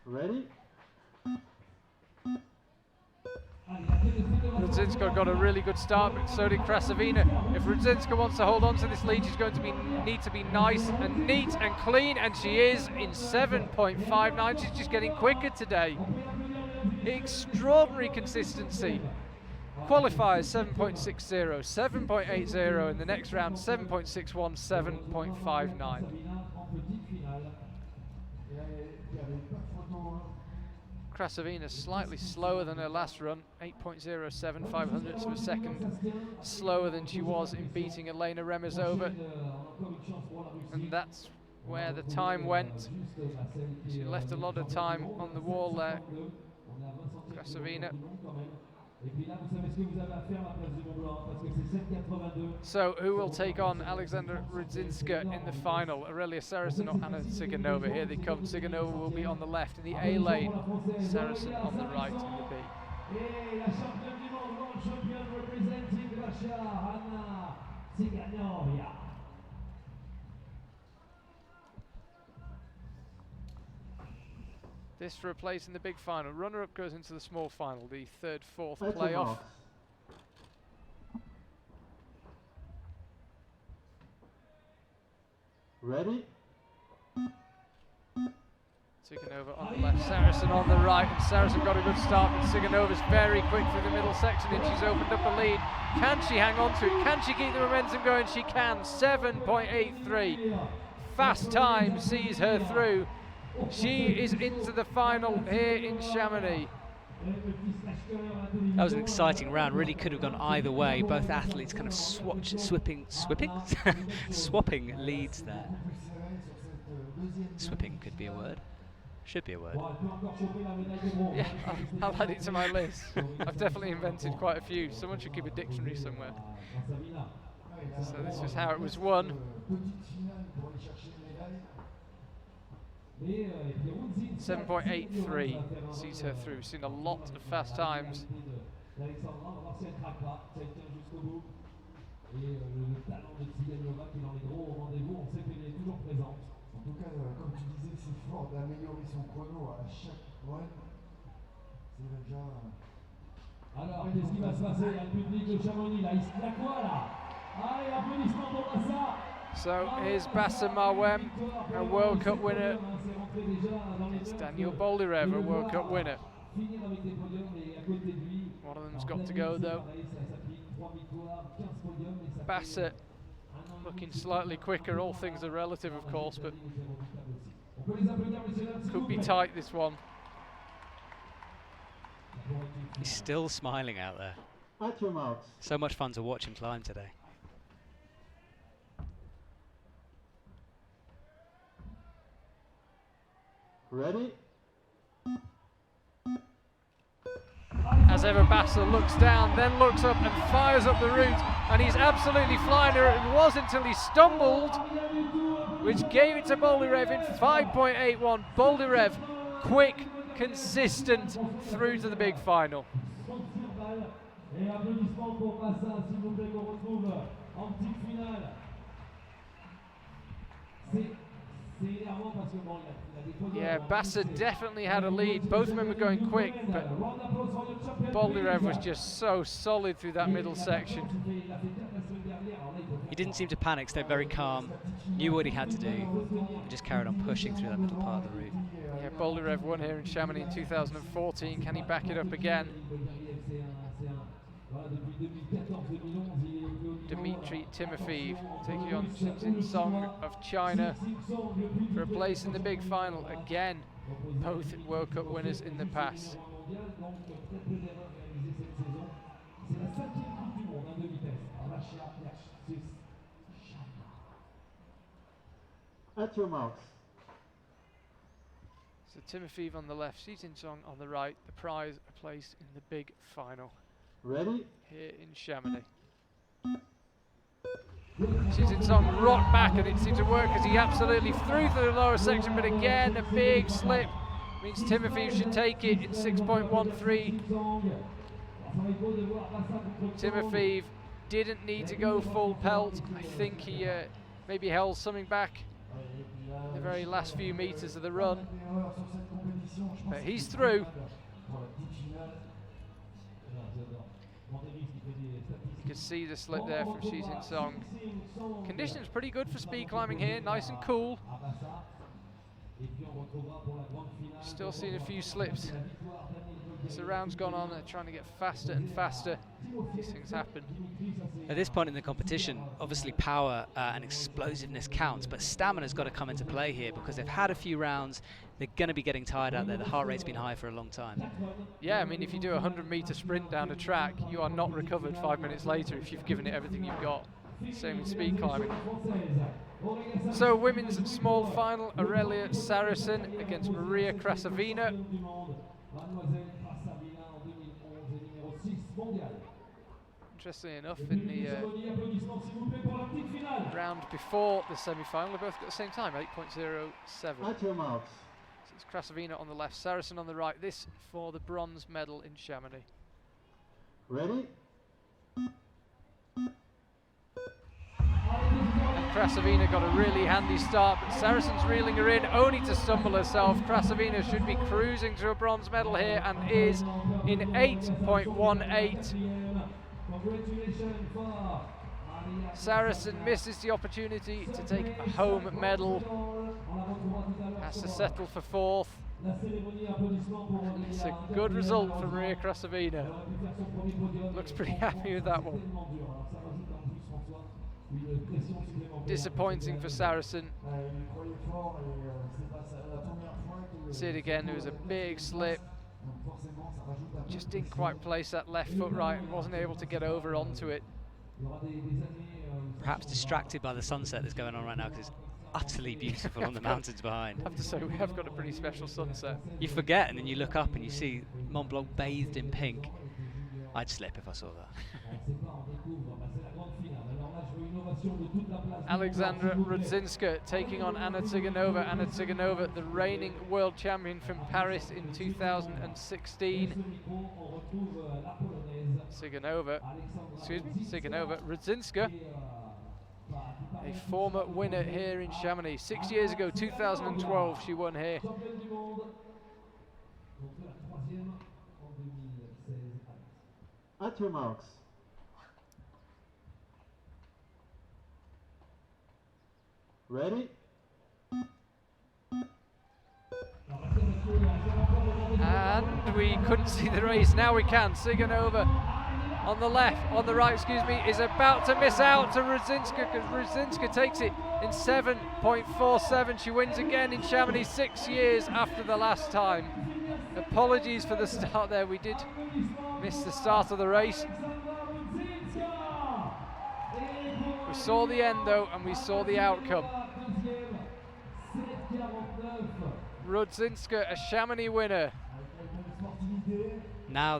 Ready? Rudzinska got a really good start, but so did Krasavina. If Rudzinska wants to hold on to this lead, she's going to need to be nice and neat and clean, and she is in 7.59. She's just getting quicker today. Extraordinary consistency. Qualifiers 7.60, 7.80 in the next round, 7.61, 7.59. Krasavina slightly slower than her last run, 8.07, 500ths of a second slower than she was in beating Elena Remezova. And that's where the time went. She left a lot of time on the wall there, Krasavina. So who will take on Alexandra Rudzinska in the final? Aurelia Saracen or Anna Tsiganova? Here they come. Tsiganova will be on the left in the A lane, Saracen on the right in the B. This for a place in the big final. Runner-up goes into the small final, the third, fourth playoff. Ready? Tsiganova on the left, Saracen on the right, and Saracen got a good start, but Tsiganova's very quick through the middle section, and she's opened up a lead. Can she hang on to it? Can she keep the momentum going? She can. 7.83. Fast time sees her through. She is into the final here in Chamonix. That was an exciting round, really could have gone either way. Both athletes kind of swapping leads there. Swipping could be a word. Should be a word. Yeah, I'll add it to my list. I've definitely invented quite a few. Someone should keep a dictionary somewhere. So this was how it was won. 7.83 sees her through. Seen a lot of fast times. En tout cas, comme tu disais, c'est fort d'améliorer son chrono à chaque run. C'est déjà... Alors, qu'est-ce qui va se passer? Il y a le public de Chamonix, là. Il y a quoi, là? Allez, applaudissements pour Bassa! So here's Bassa Marwem, a World Cup winner. It's Daniel Boldyrev, a World Cup winner. One of them's got to go, though. Bassa looking slightly quicker. All things are relative, of course, but could be tight, this one. He's still smiling out there. At your marks. So much fun to watch him climb today. Ready? As ever, Basser looks down, then looks up and fires up the route, and he's absolutely flying there. It was until he stumbled, which gave it to Boldyrev in 5.81. Boldyrev, quick, consistent, through to the big final. Et applaudissements pour Massa, s'il vous plaît, qu'on retrouve en petite finale. C'est énervant parce que bon, il a des podiums. Yeah, Basser definitely had a lead. Both men were going quick, but Boldyrev was just so solid through that middle section. He didn't seem to panic, stayed very calm, knew what he had to do, and just carried on pushing through that middle part of the route. Yeah, Boldyrev won here in Chamonix in 2014. Can he back it up again? Dmitry Timofeev taking on Xinjin Song of China for a place in the big final again. Both World Cup winners in the past. At your marks. So Timofeev on the left, Xinjin Song on the right. The prize, a place in the big final Ready? here in Chamonix. Xinjin Song rocked back, and it seemed to work as he absolutely threw through the lower section, but again a big slip means Timofeev should take it in 6.13. Timofeev didn't need to go full pelt. I think he maybe held something back in the very last few meters of the run, but he's through. You can see the slip there from Xinjin Song. Conditions pretty good for speed climbing here, nice and cool. Still seeing a few slips. As the round's gone on, they're trying to get faster and faster. These things happen. At this point in the competition, obviously power and explosiveness counts, but stamina's got to come into play here because they've had a few rounds. They're going to be getting tired out there. The heart rate's been high for a long time. Yeah, I mean, if you do a 100-meter sprint down a track, you are not recovered 5 minutes later if you've given it everything you've got. Same in speed climbing. So, women's small final, Aurelia Saracen against Maria Krasavina. Interestingly enough, in the round before the semi-final, they both got the same time, 8.07. At your marks. So it's Krasavina on the left, Saracen on the right. This for the bronze medal in Chamonix. Ready? And Krasavina got a really handy start, but Saracen's reeling her in, only to stumble herself. Krasavina should be cruising to a bronze medal here and is in 8.18. Saracen misses the opportunity to take a home medal, has to settle for fourth. It's a good result for Maria Krasavina. Looks pretty happy with that one. Disappointing for Saracen. See it again, there was a big slip. Just didn't quite place that left foot right and wasn't able to get over onto it. Perhaps distracted by the sunset that's going on right now because it's utterly beautiful on the mountains behind. I have to say, we have got a pretty special sunset. You forget and then you look up and you see Mont Blanc bathed in pink. I'd slip if I saw that. Alexandra Rudzinska taking on Anna Tsiganova. Anna Tsiganova, the reigning world champion from Paris in 2016. Tsiganova, Rudzinska, a former winner here in Chamonix. 6 years ago, 2012, she won here. At your marks. Ready? And we couldn't see the race, now we can. Tsiganova on the left, on the right, excuse me, is about to miss out to Rudzinska, because Rudzinska takes it in 7.47. She wins again in Chamonix 6 years after the last time. Apologies for the start there, we did miss the start of the race. We saw the end though, and we saw the outcome. Rudzinska, a Chamonix winner. Now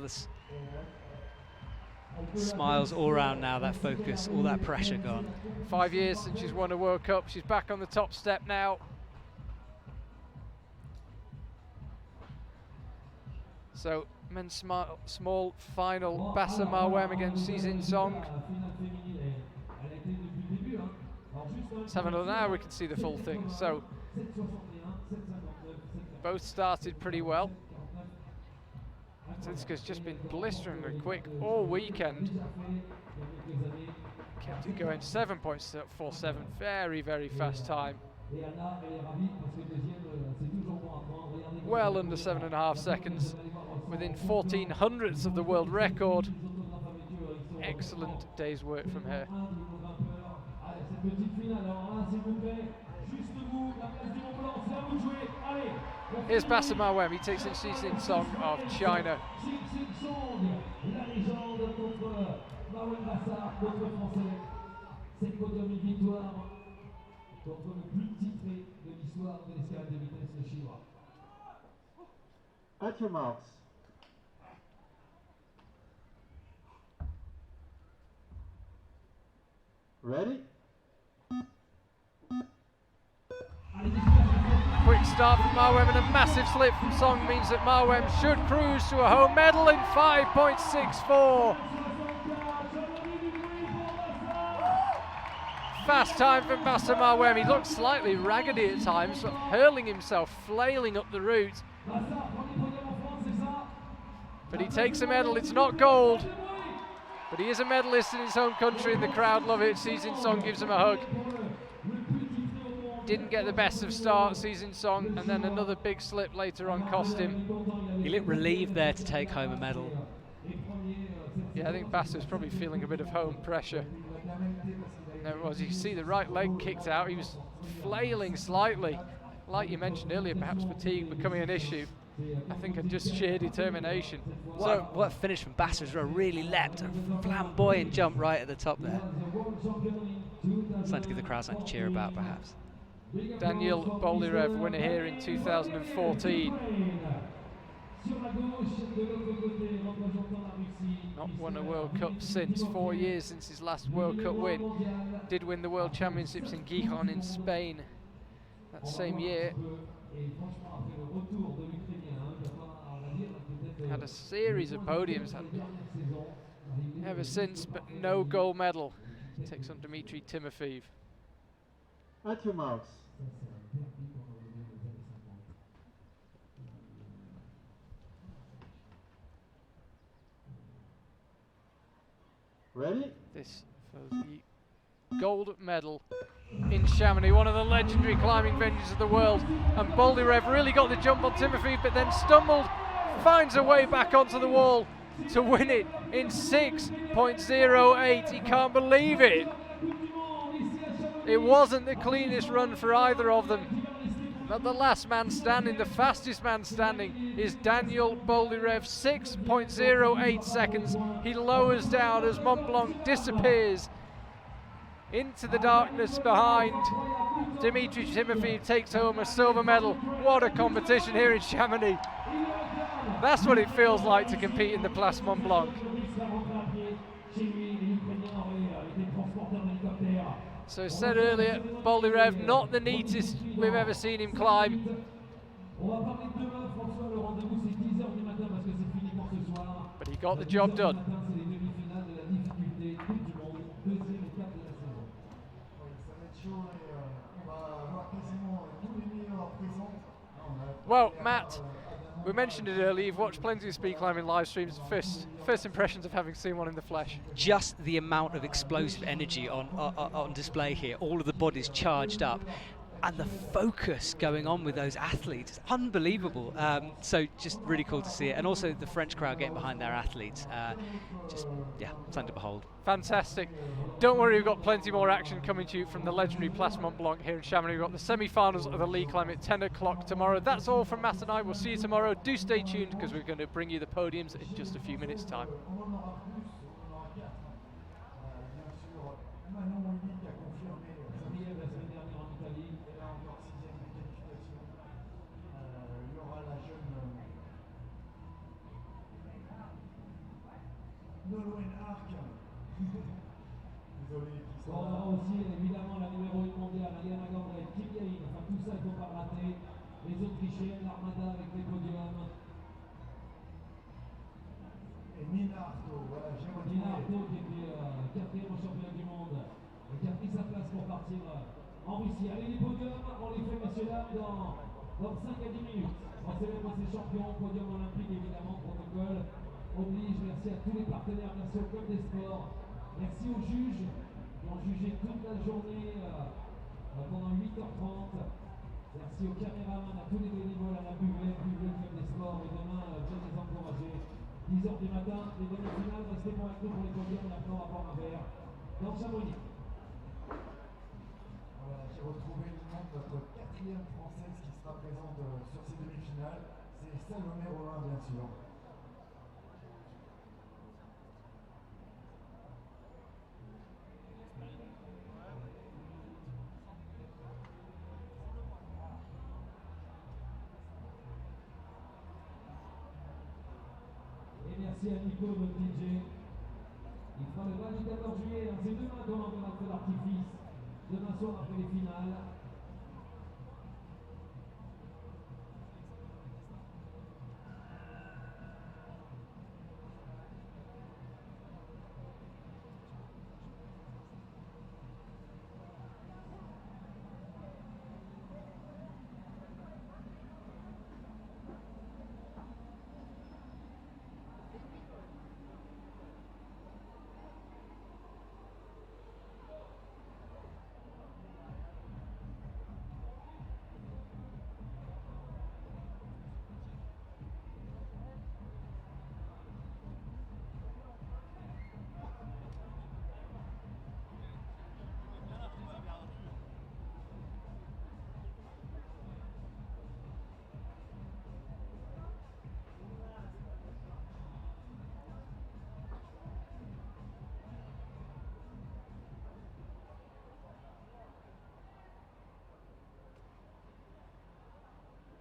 Smiles all around now, that focus, all that pressure gone. 5 years since she's won a World Cup. She's back on the top step now. So, men's small final, Bassa Marwem against Xizin Song. 7 now we can see the full thing. So, both started pretty well. Titska's just been blisteringly quick all weekend. Kept it going, 7.47, very, very fast time. Well under 7.5 seconds, within 14 hundredths of the world record. Excellent day's work from her. Here's Bassa Marwem, he takes in Xizin Song of China. At your marks. Ready? Quick start from Marwem and a massive slip from Song means that Marwem should cruise to a home medal in 5.64. Fast time from Bassa Marwem. He looks slightly raggedy at times, sort of hurling himself, flailing up the route. But he takes a medal. It's not gold, but he is a medalist in his home country and the crowd love it. Xizin Song gives him a hug. Didn't get the best of start, Xizin Song, and then another big slip later on cost him. He looked relieved there to take home a medal. Yeah, I think Bassa's probably feeling a bit of home pressure. There it was, you see the right leg kicked out. He was flailing slightly. Like you mentioned earlier, perhaps fatigue becoming an issue. I think and just sheer determination. What a finish from Bassa as well. Really leapt, a flamboyant jump right at the top there. Something to give the crowd something to cheer about, perhaps. Daniel Boldyrev, winner here in 2014. Not won a World Cup since, 4 years since his last World Cup win. Did win the World Championships in Gijón in Spain that same year. Had a series of podiums ever since, but no gold medal. Takes on Dmitry Timofeev. At your marks. Ready? This for the gold medal in Chamonix, one of the legendary climbing venues of the world. And Boldyrev really got the jump on Timofeev, but then stumbled, finds a way back onto the wall to win it in 6.08. He can't believe it. It wasn't the cleanest run for either of them. But the last man standing, the fastest man standing, is Daniel Boldyrev, 6.08 seconds. He lowers down as Mont Blanc disappears into the darkness behind. Dmitry Timofeev takes home a silver medal. What a competition here in Chamonix. That's what it feels like to compete in the Place Mont Blanc. So as said earlier, Boldyrev, not the neatest we've ever seen him climb. But he got the job done. Well, Matt, we mentioned it earlier, you've watched plenty of speed climbing live streams. First impressions of having seen one in the flesh? Just the amount of explosive energy on display here, all of the bodies charged up, and the focus going on with those athletes, unbelievable. So just really cool to see it, and also the French crowd getting behind their athletes. Just, yeah, something to behold. Fantastic. Don't worry, we've got plenty more action coming to you from the legendary Place Mont Blanc here in Chamonix. We've got the semi-finals of the league climb at 10 o'clock tomorrow. That's all from Matt and I. We'll see you tomorrow. Do stay tuned because we're going to bring you the podiums in just a few minutes' time. Nolwenn Hart Désolé les petits On aura aussi évidemment la numéro 1 mondiale, Ariana Gandré, Kim Yain, enfin tout ça il ne faut pas le rater. Les Autrichiennes, l'Armada avec les podiums. Et Nina Artaud, voilà, j'ai retrouvé. Nina Artaud qui était quatrième au championnat du monde et qui a pris sa place pour partir en Russie. Allez les podiums, on les fait messieurs dames dans 5 à 10 minutes. On célèbre ces champions, podium olympique évidemment, protocole oblige. Merci à tous les partenaires, merci au club des sports, merci aux juges qui ont jugé toute la journée pendant 8h30. Merci aux caméramans, à tous les bénévoles, à la buvette, le club des sports. Et demain, bien les encourager. 10h du matin, les demi-finales, restez pour avec nous pour les podiums, maintenant à boire un verre dans Chamonix. Voilà, j'ai retrouvé le nom de notre quatrième française qui sera présente sur ces demi-finales. C'est Salomé Rollin, bien sûr. Et merci à Nico, notre DJ. Il fera le bal du 14 juillet. C'est demain qu'on enverra le feu d'artifice. Demain soir après les finales.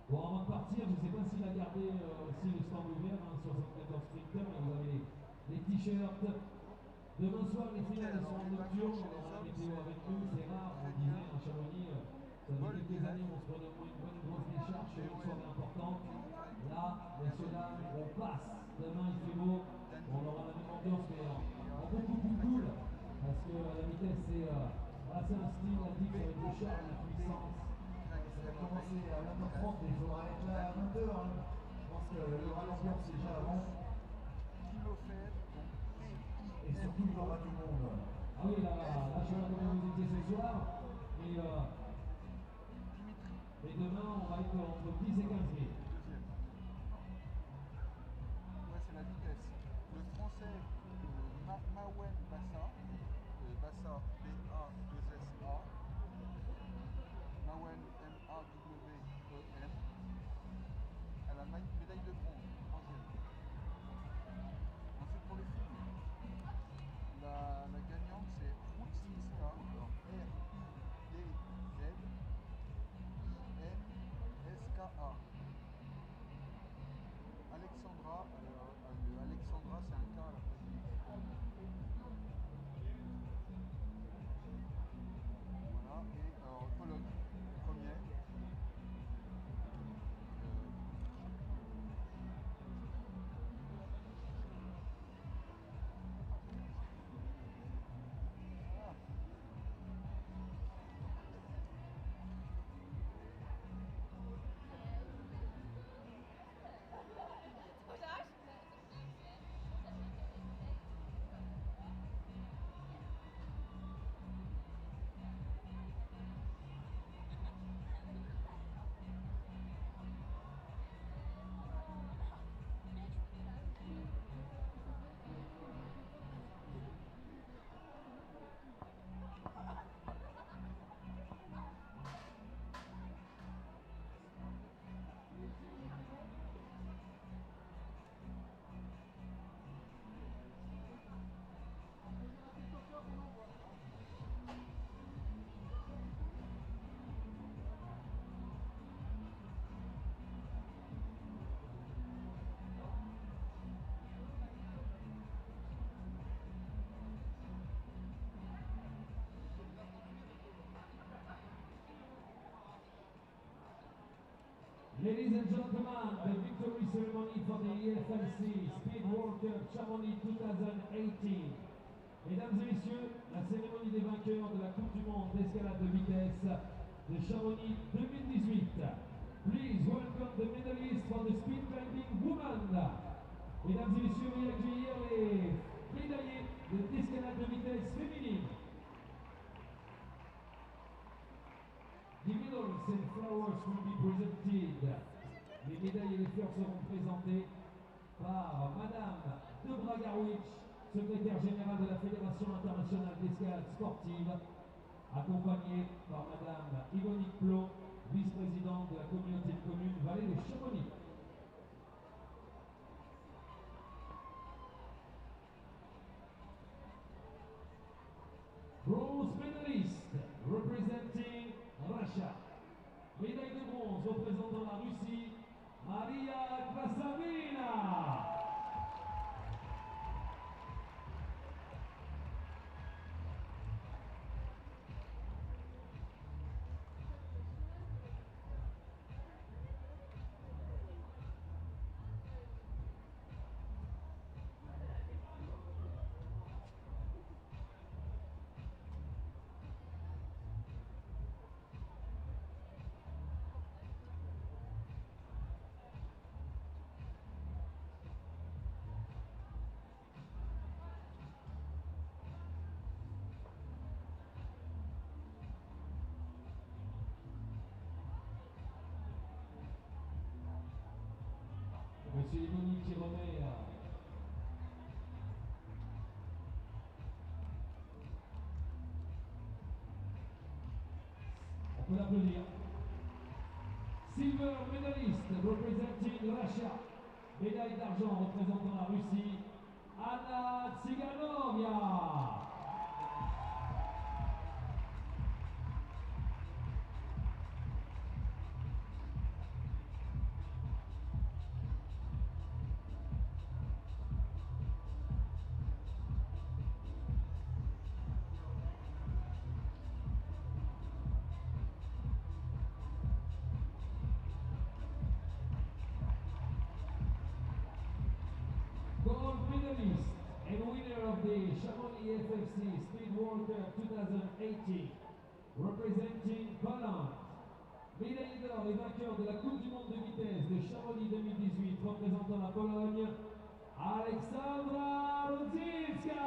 Bon, avant de partir, je ne sais pas s'il a gardé aussi le stand ouvert, 74 stricteurs, mais vous avez les t-shirts. Demain soir, les finales sont en nocturne, on aura la météo avec nous, c'est rare, on disait à Chamonix, ça fait quelques années on se prenait au moins une bonne grosse décharge sur une soirée importante. Là, messieurs, dames, on passe. Demain, il fait beau, on aura la même ambiance, mais en beaucoup plus cool, parce que la vitesse, c'est un style, la diff avec le charme, la puissance. Ça va commencer à 20h30, mais il faudra être là à 20h. Hein. Je pense qu'il y aura l'ambiance déjà avant. Et surtout, il y aura du monde. Ah oui, là, je sais pas comment vous étiez ce soir, mais demain, on va être entre 10 et 15 000. Ouais, c'est la vitesse. Le français, Mawen Bassa, Bassa, B-A-2-S-A, Mawen, M-A-W-E-N, elle a la médaille de bronze, troisième. Ensuite, pour les filles, la gagnante, c'est Routsinska, alors R-D-Z-I-N-S-K-A. Alexandra, Alexandra, c'est un K à la place du Ladies and gentlemen, the victory ceremony for the IFSC Speed World Cup Chamonix 2018. Mesdames et messieurs, la cérémonie des vainqueurs de la Coupe du Monde d'escalade de vitesse de Chamonix 2018. Please welcome the medalists for the speed climbing women. Mesdames et messieurs, veuillez accueillir les médaillés d'escalade de vitesse féminine. The medals and flowers will be presented. Les médailles et les fleurs seront présentées par Madame de Bragarwitch, secrétaire générale de la Fédération internationale d'escalade sportive, accompagnée par Madame Yvonique Plot, vice-présidente de la communauté de communes Vallée de Chamonix. Bronze medalist representing Russia. Médaille de bronze représentant la Russie, Maria Krasavina. Monsieur Yvonique qui remet on peut l'applaudir. Silver medalist representing Russia. Médaille d'argent représentant la Russie, Anna Tsiganovia. Gold medalist and winner of the Chamonix IFSC Speed World Cup 2018, representing Poland. Médaille d'or et vainqueur de la Coupe du Monde de vitesse de Chamonix 2018, représentant la Pologne, Aleksandra Rudzinska.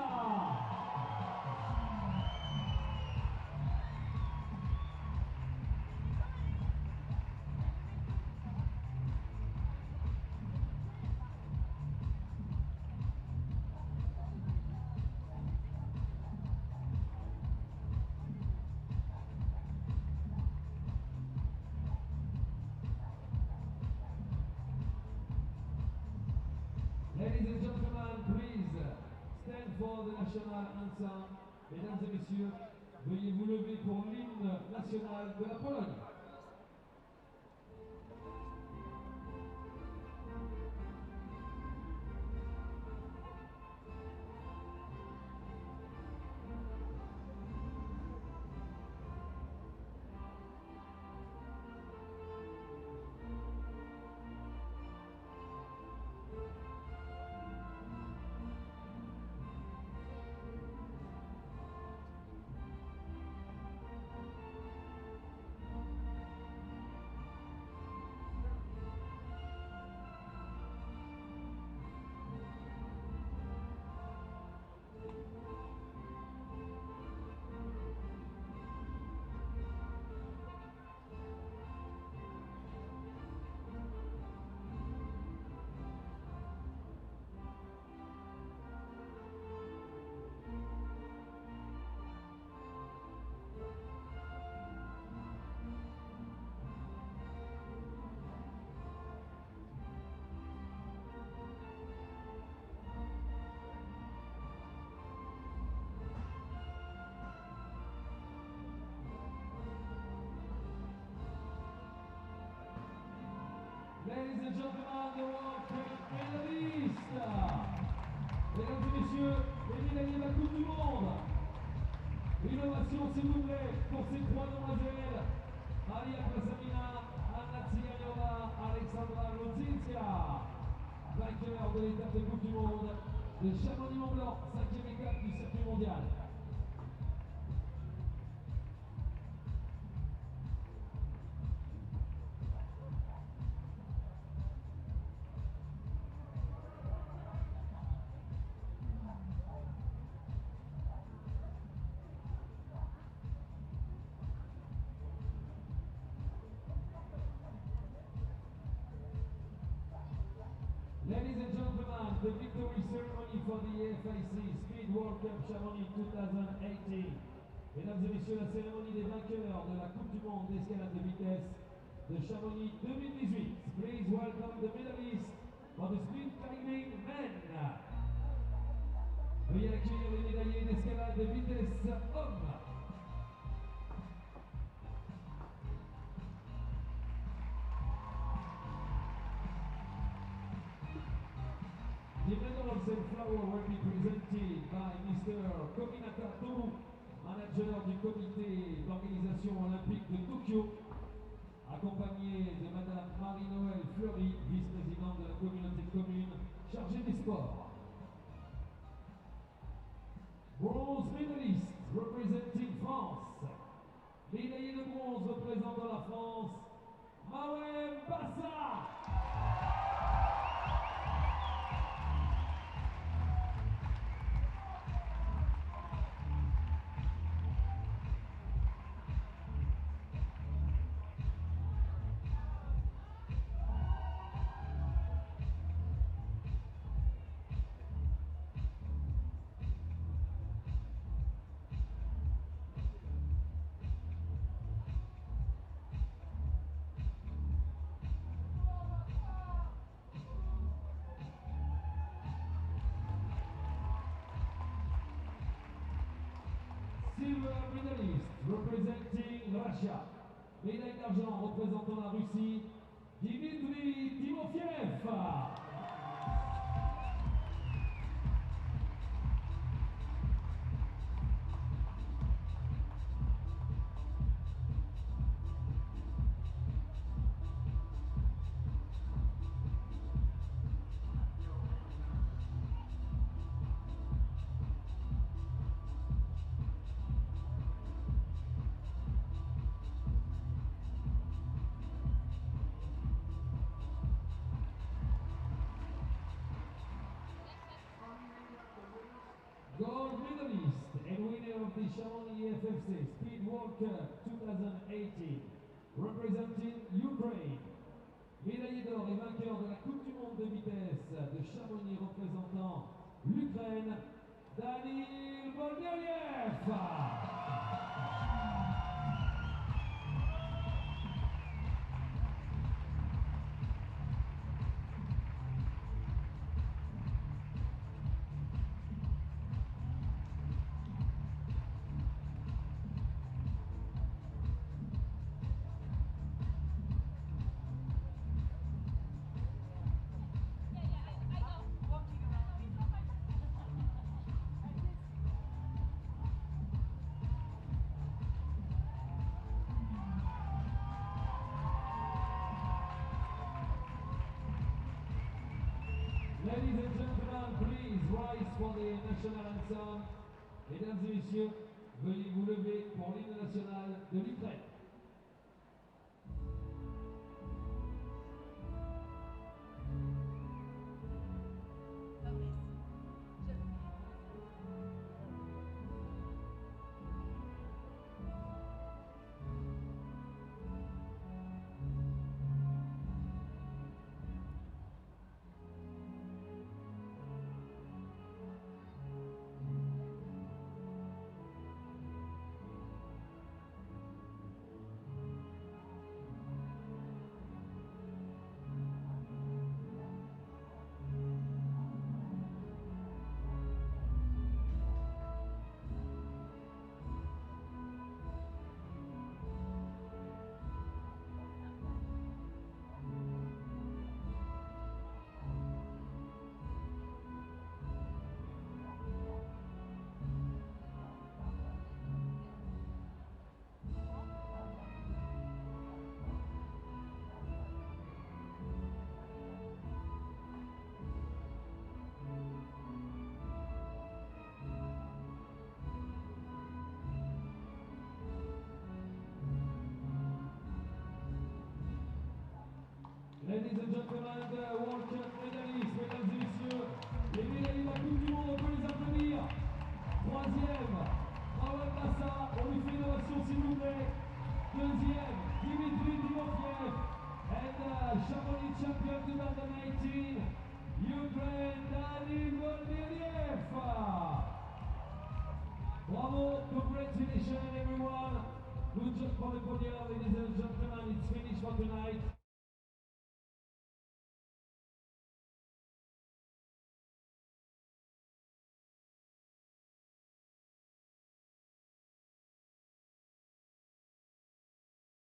Ladies and gentlemen, please stand for the national anthem. Mesdames et messieurs, veuillez vous lever pour l'hymne national de la Pologne. Ladies and gentlemen, the World Cup medalist. Mesdames et messieurs, les médaillés de la Coupe du Monde. Une ovation s'il vous plaît pour ces trois demoiselles Maria Krasamina, Anna Tsiganova, Alexandra Lutzinska. Vainqueur de l'étape de Coupe du Monde de Chamonix-Mont-Blanc, 5e étape du circuit mondial. Ladies and gentlemen, the victory ceremony for the IFSC Speed World Cup Chamonix 2018. Mesdames et messieurs, la cérémonie des vainqueurs de la Coupe du Monde d'escalade de vitesse de Chamonix 2018. Please welcome the medalists for the speed climbing men. Veuillez accueillir les médaillés d'escalade de vitesse hommes. The medals and flower will be presented by Mr. Kominaka Toru, manager du comité d'organisation olympique de Tokyo, accompagné de Madame Marie-Noël Fleury, vice-présidente de la communauté de communes chargée des sports. Bronze medalist representing France. Médaillé de bronze représentant la France, Mawem Bassa. Silver medalist representing Russia. Médaille d'argent représentant la Russie, Dimitri Timofeev. Gold medalist and winner of the Chamonix IFSC Speed World Cup 2018, representing Ukraine. Médaillé d'or et vainqueur de la Coupe du Monde de vitesse de Chamonix représentant l'Ukraine, Danil Bolgaev. Ladies and gentlemen, please rise for the national anthem. Mesdames et messieurs, veuillez vous lever pour l'hymne national de l'Ukraine. World Cup médailliste, mesdames et messieurs. Les médaillés de la Coupe du Monde, on peut les applaudir. Troisième, Raoul Massa, on lui fait une ovation s'il vous plaît. Deuxième, Dimitri Timofiev, and Chamonix champion 2018, Ukraine, Dani Volodiev. Bravo, congratulations everyone. Good job for the podium, ladies and gentlemen, it's finished for tonight.